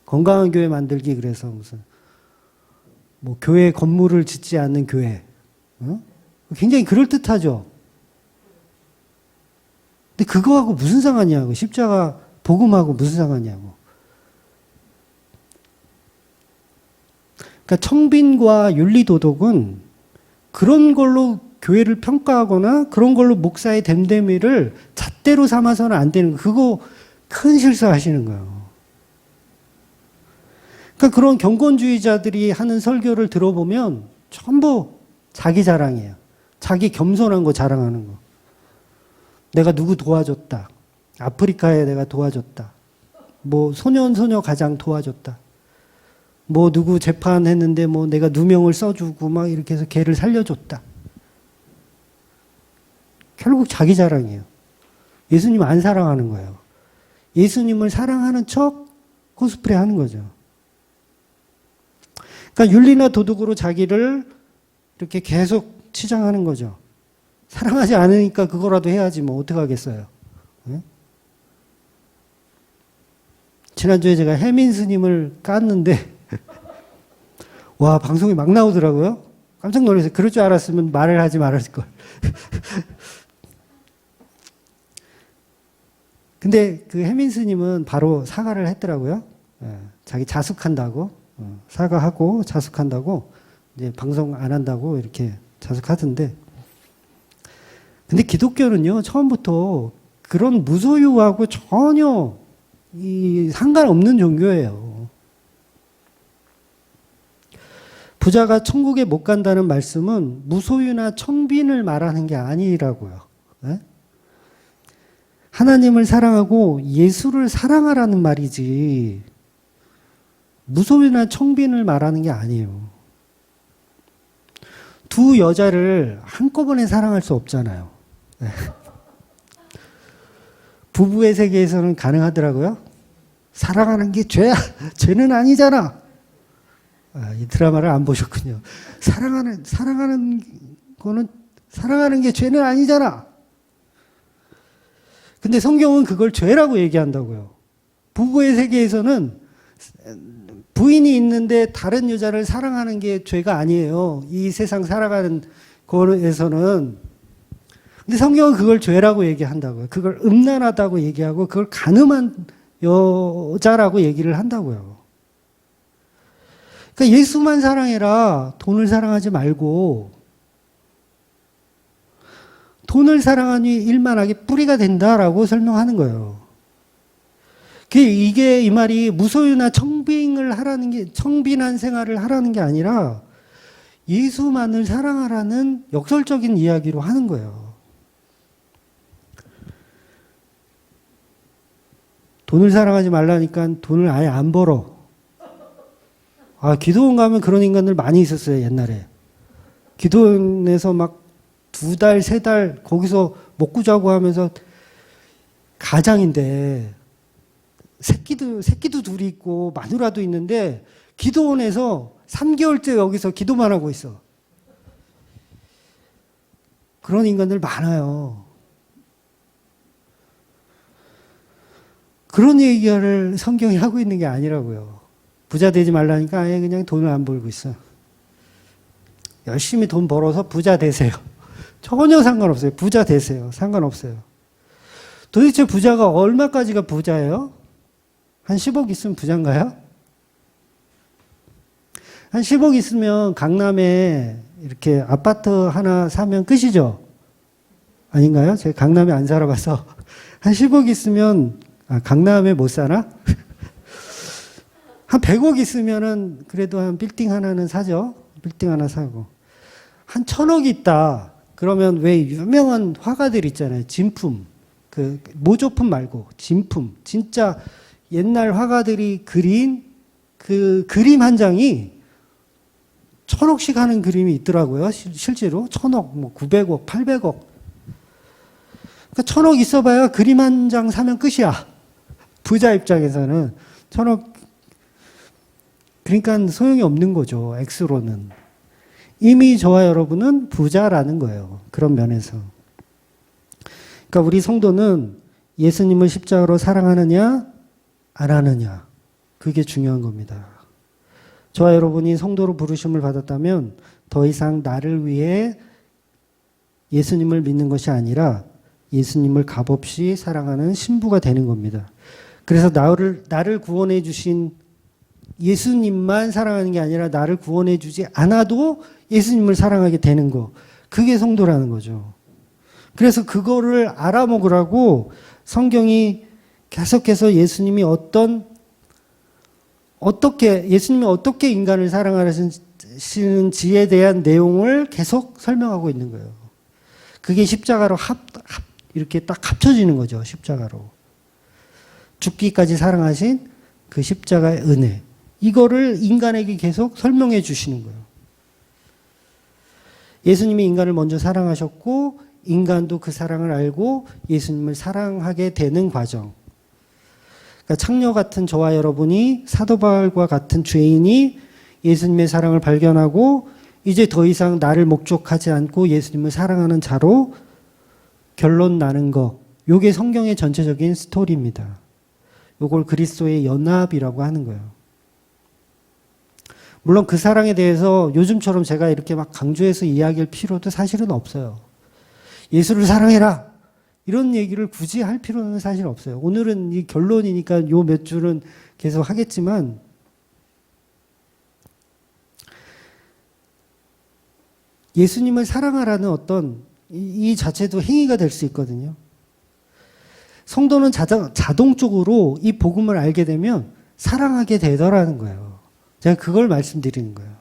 건강한 교회 만들기 그래서 무슨 뭐 교회 건물을 짓지 않는 교회. 굉장히 그럴듯하죠. 근데 그거하고 무슨 상관이냐고. 십자가 복음하고 무슨 상관이냐고. 그러니까 청빈과 윤리도덕은 그런 걸로 교회를 평가하거나 그런 걸로 목사의 됨됨이를 잣대로 삼아서는 안 되는 거. 그거 큰 실수하시는 거예요. 그러니까 그런 경건주의자들이 하는 설교를 들어보면 전부 자기 자랑이에요. 자기 겸손한 거 자랑하는 거. 내가 누구 도와줬다. 아프리카에 내가 도와줬다. 뭐 소년소녀 가장 도와줬다. 뭐 누구 재판했는데 뭐 내가 누명을 써주고 막 이렇게 해서 걔를 살려줬다. 결국 자기 자랑이에요. 예수님 안 사랑하는 거예요. 예수님을 사랑하는 척 코스프레 하는 거죠. 그러니까 윤리나 도덕으로 자기를 이렇게 계속 치장하는 거죠. 사랑하지 않으니까 그거라도 해야지 뭐 어떡하겠어요. 네? 지난주에 제가 혜민 스님을 깠는데 와 방송이 막 나오더라고요. 깜짝 놀라서 그럴 줄 알았으면 말을 하지 말았을 걸. 근데 그 혜민 스님은 바로 사과를 했더라고요. 자기 자숙한다고 사과하고 자숙한다고 이제 방송 안 한다고 이렇게 자숙하던데. 근데 기독교는요, 처음부터 그런 무소유하고 전혀 상관없는 종교예요. 부자가 천국에 못 간다는 말씀은 무소유나 청빈을 말하는 게 아니라고요. 네? 하나님을 사랑하고 예수를 사랑하라는 말이지 무소유나 청빈을 말하는 게 아니에요. 두 여자를 한꺼번에 사랑할 수 없잖아요. 네. 부부의 세계에서는 가능하더라고요. 사랑하는 게 죄야. 죄는 아니잖아. 이 드라마를 안 보셨군요. 사랑하는 게 죄는 아니잖아. 근데 성경은 그걸 죄라고 얘기한다고요. 부부의 세계에서는 부인이 있는데 다른 여자를 사랑하는 게 죄가 아니에요. 이 세상 살아가는 거에서는. 근데 성경은 그걸 죄라고 얘기한다고요. 그걸 음란하다고 얘기하고 그걸 간음한 여자라고 얘기를 한다고요. 그러니까 예수만 사랑해라. 돈을 사랑하지 말고 돈을 사랑하니 일만하게 뿌리가 된다라고 설명하는 거예요. 이게 이 말이 무소유나 청빈한 생활을 하라는 게 아니라 예수만을 사랑하라는 역설적인 이야기로 하는 거예요. 돈을 사랑하지 말라니까 돈을 아예 안 벌어. 기도원 가면 그런 인간들 많이 있었어요, 옛날에. 기도원에서 막 2달, 3달 거기서 먹고 자고 하면서 가장인데 새끼도 둘이 있고 마누라도 있는데 기도원에서 3개월째 여기서 기도만 하고 있어. 그런 인간들 많아요. 그런 얘기를 성경이 하고 있는 게 아니라고요. 부자 되지 말라니까 아예 그냥 돈을 안 벌고 있어. 열심히 돈 벌어서 부자 되세요. 전혀 상관없어요. 부자 되세요. 상관없어요. 도대체 부자가 얼마까지가 부자예요? 한 10억 있으면 부자인가요? 한 10억 있으면 강남에 이렇게 아파트 하나 사면 끝이죠? 아닌가요? 제가 강남에 안 살아봐서. 한 10억 있으면, 강남에 못 사나? 한 100억 있으면은 그래도 한 빌딩 하나는 사죠? 빌딩 하나 사고. 한 1000억 있다. 그러면 왜 유명한 화가들 있잖아요. 진품. 모조품 말고 진품. 진짜 옛날 화가들이 그린 그 그림 한 장이 1000억씩 하는 그림이 있더라고요. 실제로 1000억, 900억, 800억. 그러니까 1000억 있어봐야 그림 한 장 사면 끝이야. 부자 입장에서는 1000억. 그러니까 소용이 없는 거죠. 액수로는. 이미 저와 여러분은 부자라는 거예요. 그런 면에서. 그러니까 우리 성도는 예수님을 십자가로 사랑하느냐 안 하느냐, 그게 중요한 겁니다. 저와 여러분이 성도로 부르심을 받았다면 더 이상 나를 위해 예수님을 믿는 것이 아니라 예수님을 값없이 사랑하는 신부가 되는 겁니다. 그래서 나를 구원해 주신 예수님만 사랑하는 게 아니라 나를 구원해 주지 않아도 예수님을 사랑하게 되는 거, 그게 성도라는 거죠. 그래서 그거를 알아먹으라고 성경이 계속해서 예수님이 어떻게 인간을 사랑하시는지에 대한 내용을 계속 설명하고 있는 거예요. 그게 십자가로 이렇게 딱 합쳐지는 거죠. 십자가로. 죽기까지 사랑하신 그 십자가의 은혜. 이거를 인간에게 계속 설명해 주시는 거예요. 예수님이 인간을 먼저 사랑하셨고 인간도 그 사랑을 알고 예수님을 사랑하게 되는 과정. 그러니까 창녀 같은 저와 여러분이 사도 바울과 같은 죄인이 예수님의 사랑을 발견하고 이제 더 이상 나를 목적하지 않고 예수님을 사랑하는 자로 결론 나는 거. 요게 성경의 전체적인 스토리입니다. 요걸 그리스도의 연합이라고 하는 거예요. 물론 그 사랑에 대해서 요즘처럼 제가 이렇게 막 강조해서 이야기할 필요도 사실은 없어요. 예수를 사랑해라! 이런 얘기를 굳이 할 필요는 사실 없어요. 오늘은 이 결론이니까 요 몇 줄은 계속 하겠지만 예수님을 사랑하라는 어떤 이 자체도 행위가 될 수 있거든요. 성도는 자동적으로 이 복음을 알게 되면 사랑하게 되더라는 거예요. 제가 그걸 말씀드리는 거예요.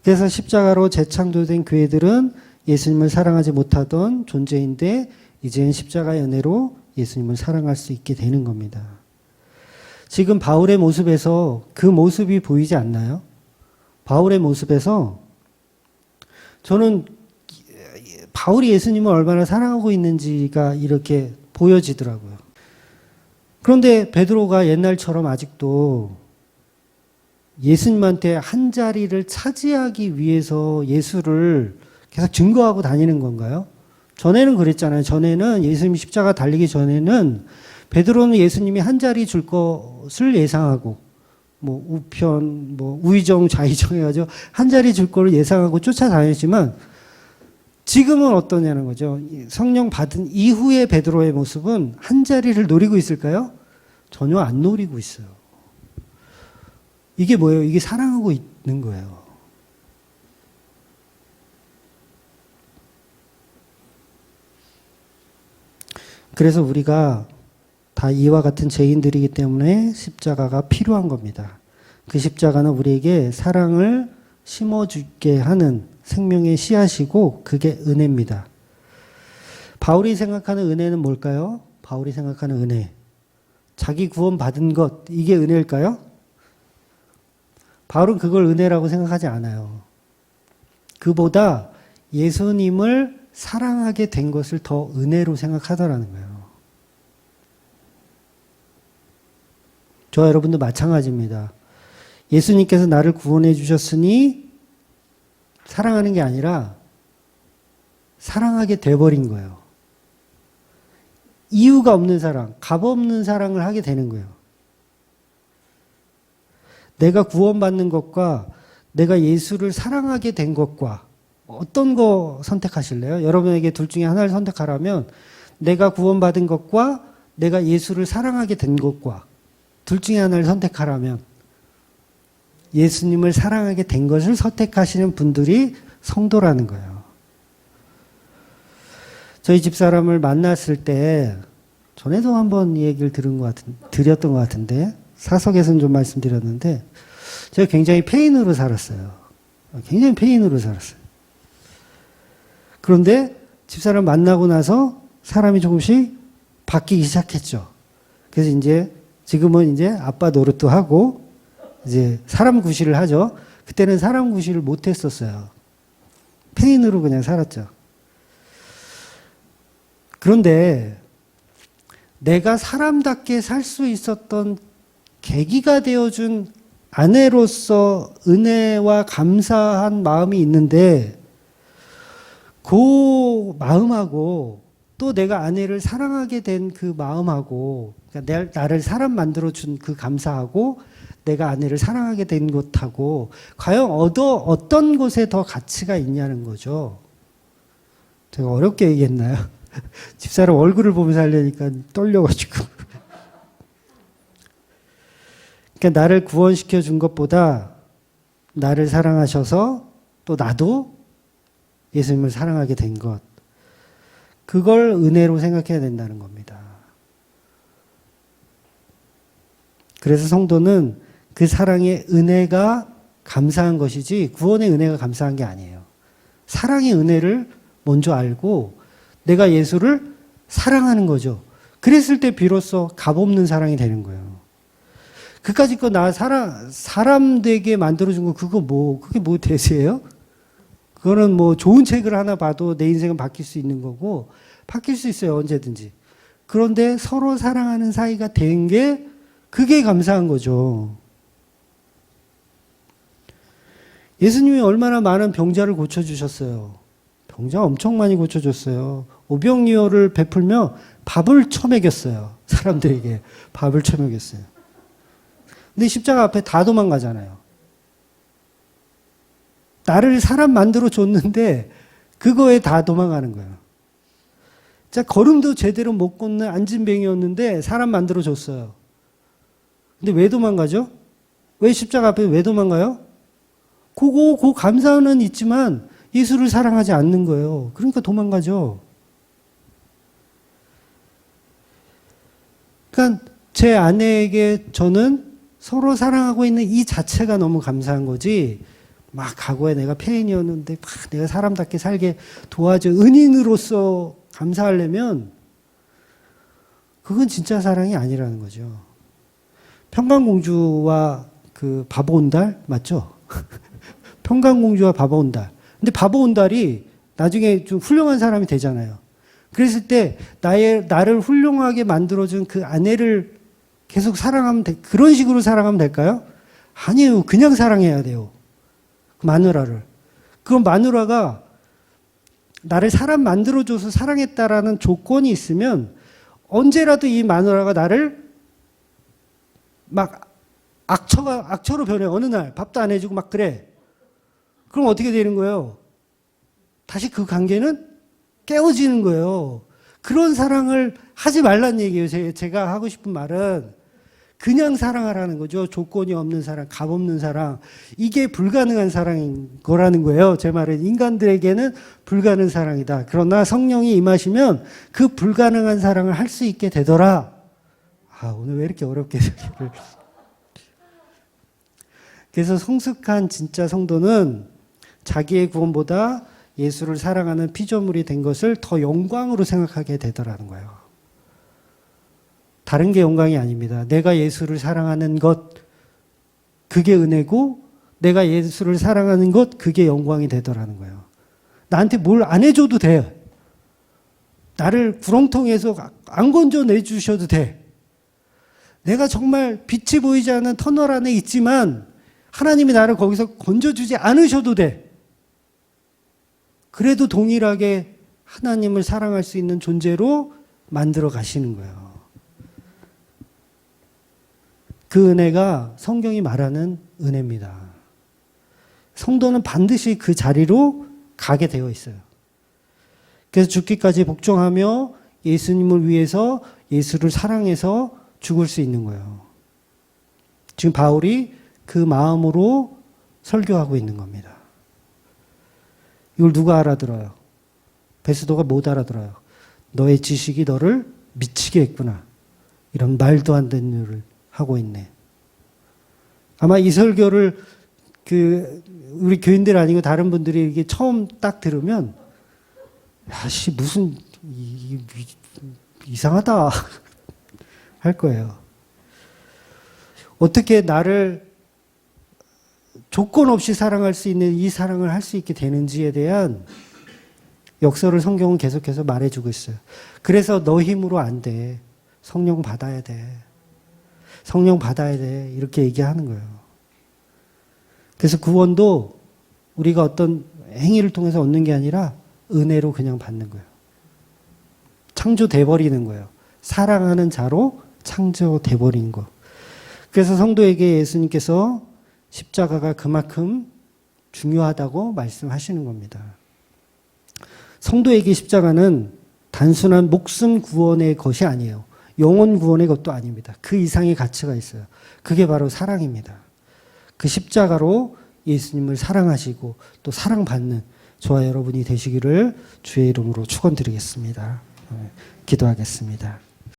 그래서 십자가로 재창조된 교회들은 예수님을 사랑하지 못하던 존재인데 이제는 십자가의 은혜로 예수님을 사랑할 수 있게 되는 겁니다. 지금 바울의 모습에서 그 모습이 보이지 않나요? 바울의 모습에서 저는 바울이 예수님을 얼마나 사랑하고 있는지가 이렇게 보여지더라고요. 그런데 베드로가 옛날처럼 아직도 예수님한테 한 자리를 차지하기 위해서 예수를 계속 증거하고 다니는 건가요? 전에는 그랬잖아요. 전에는 예수님 십자가 달리기 전에는 베드로는 예수님이 한 자리 줄 것을 예상하고 뭐 우편, 뭐 우의정, 좌의정 해가지고 한 자리 줄 거를 예상하고 쫓아다녔지만 지금은 어떠냐는 거죠. 성령 받은 이후의 베드로의 모습은 한 자리를 노리고 있을까요? 전혀 안 노리고 있어요. 이게 뭐예요? 이게 사랑하고 있는 거예요. 그래서 우리가 다 이와 같은 죄인들이기 때문에 십자가가 필요한 겁니다. 그 십자가는 우리에게 사랑을 심어주게 하는 생명의 씨앗이고 그게 은혜입니다. 바울이 생각하는 은혜는 뭘까요? 바울이 생각하는 은혜. 자기 구원 받은 것, 이게 은혜일까요? 바울은 그걸 은혜라고 생각하지 않아요. 그보다 예수님을 사랑하게 된 것을 더 은혜로 생각하더라는 거예요. 저와 여러분도 마찬가지입니다. 예수님께서 나를 구원해 주셨으니 사랑하는 게 아니라 사랑하게 돼버린 거예요. 이유가 없는 사랑, 값 없는 사랑을 하게 되는 거예요. 내가 구원받는 것과 내가 예수를 사랑하게 된 것과 어떤 거 선택하실래요? 여러분에게 둘 중에 하나를 선택하라면 내가 구원받은 것과 내가 예수를 사랑하게 된 것과 둘 중에 하나를 선택하라면 예수님을 사랑하게 된 것을 선택하시는 분들이 성도라는 거예요. 저희 집사람을 만났을 때 전에도 한번 이 얘기를 드렸던 것 같은데 사석에서는 좀 말씀드렸는데 제가 굉장히 페인으로 살았어요. 굉장히 페인으로 살았어요. 그런데 집사람 만나고 나서 사람이 조금씩 바뀌기 시작했죠. 그래서 지금은 아빠 노릇도 하고 이제 사람 구실을 하죠. 그때는 사람 구실을 못 했었어요. 페인으로 그냥 살았죠. 그런데 내가 사람답게 살 수 있었던 계기가 되어준 아내로서 은혜와 감사한 마음이 있는데 그 마음하고 또 내가 아내를 사랑하게 된 그 마음하고 그러니까 나를 사람 만들어준 그 감사하고 내가 아내를 사랑하게 된 것하고 과연 어떤 곳에 더 가치가 있냐는 거죠. 제가 어렵게 얘기했나요? 집사람 얼굴을 보면서 하려니까 떨려가지고. 그러니까 나를 구원시켜 준 것보다 나를 사랑하셔서 또 나도 예수님을 사랑하게 된 것. 그걸 은혜로 생각해야 된다는 겁니다. 그래서 성도는 그 사랑의 은혜가 감사한 것이지 구원의 은혜가 감사한 게 아니에요. 사랑의 은혜를 먼저 알고 내가 예수를 사랑하는 거죠. 그랬을 때 비로소 값없는 사랑이 되는 거예요. 그까짓 거 나 사람 되게 만들어준 거 그게 뭐 대세예요? 그거는 뭐 좋은 책을 하나 봐도 내 인생은 바뀔 수 있는 거고 바뀔 수 있어요. 언제든지. 그런데 서로 사랑하는 사이가 된 게 그게 감사한 거죠. 예수님이 얼마나 많은 병자를 고쳐주셨어요. 병자 엄청 많이 고쳐줬어요. 오병이어를 베풀며 밥을 처먹였어요. 사람들에게 밥을 처먹였어요. 근데 십자가 앞에 다 도망가잖아요. 나를 사람 만들어 줬는데 그거에 다 도망가는 거예요. 자, 걸음도 제대로 못 걷는 안진뱅이였는데 사람 만들어 줬어요. 근데 왜 도망가죠? 왜 십자가 앞에 왜 도망가요? 그 감사는 있지만 예수를 사랑하지 않는 거예요. 그러니까 도망가죠. 그러니까 제 아내에게 저는 서로 사랑하고 있는 이 자체가 너무 감사한 거지, 막 과거에 내가 폐인이었는데 막 내가 사람답게 살게 도와줘 은인으로서 감사하려면 그건 진짜 사랑이 아니라는 거죠. 평강공주와 그 바보 온달 맞죠? 평강공주와 바보 온달. 근데 바보 온달이 나중에 좀 훌륭한 사람이 되잖아요. 그랬을 때 나를 훌륭하게 만들어준 그 아내를 계속 사랑하면 그런 식으로 사랑하면 될까요? 아니에요. 그냥 사랑해야 돼요. 그 마누라를. 그 마누라가 나를 사람 만들어줘서 사랑했다라는 조건이 있으면 언제라도 이 마누라가 나를 막 악처로 변해. 어느 날 밥도 안 해주고 막 그래. 그럼 어떻게 되는 거예요? 다시 그 관계는 깨어지는 거예요. 그런 사랑을 하지 말란 얘기예요. 제가 하고 싶은 말은 그냥 사랑하라는 거죠. 조건이 없는 사랑, 값 없는 사랑. 이게 불가능한 사랑인 거라는 거예요. 제 말은 인간들에게는 불가능한 사랑이다. 그러나 성령이 임하시면 그 불가능한 사랑을 할 수 있게 되더라. 오늘 왜 이렇게 어렵게 소리를. 그래서 성숙한 진짜 성도는 자기의 구원보다 예수를 사랑하는 피조물이 된 것을 더 영광으로 생각하게 되더라는 거예요. 다른 게 영광이 아닙니다. 내가 예수를 사랑하는 것, 그게 은혜고, 내가 예수를 사랑하는 것, 그게 영광이 되더라는 거예요. 나한테 뭘 안 해줘도 돼. 나를 구렁텅이에서 안 건져내주셔도 돼. 내가 정말 빛이 보이지 않는 터널 안에 있지만 하나님이 나를 거기서 건져주지 않으셔도 돼. 그래도 동일하게 하나님을 사랑할 수 있는 존재로 만들어 가시는 거예요. 그 은혜가 성경이 말하는 은혜입니다. 성도는 반드시 그 자리로 가게 되어 있어요. 그래서 죽기까지 복종하며 예수님을 위해서 예수를 사랑해서 죽을 수 있는 거예요. 지금 바울이 그 마음으로 설교하고 있는 겁니다. 이걸 누가 알아들어요? 베스도가 못 알아들어요. 너의 지식이 너를 미치게 했구나. 이런 말도 안 되는 일을 하고 있네. 아마 이 설교를 우리 교인들 아니고 다른 분들이 이게 처음 딱 들으면 야씨 무슨 이상하다 할 거예요. 어떻게 나를 조건 없이 사랑할 수 있는 이 사랑을 할 수 있게 되는지에 대한 역설을 성경은 계속해서 말해주고 있어요. 그래서 너 힘으로 안 돼. 성령 받아야 돼. 성령 받아야 돼. 이렇게 얘기하는 거예요. 그래서 구원도 우리가 어떤 행위를 통해서 얻는 게 아니라 은혜로 그냥 받는 거예요. 창조돼 버리는 거예요. 사랑하는 자로 창조돼 버린 거. 그래서 성도에게 예수님께서 십자가가 그만큼 중요하다고 말씀하시는 겁니다. 성도에게 십자가는 단순한 목숨 구원의 것이 아니에요. 영혼 구원의 것도 아닙니다. 그 이상의 가치가 있어요. 그게 바로 사랑입니다. 그 십자가로 예수님을 사랑하시고 또 사랑받는 저와 여러분이 되시기를 주의 이름으로 축원드리겠습니다. 기도하겠습니다.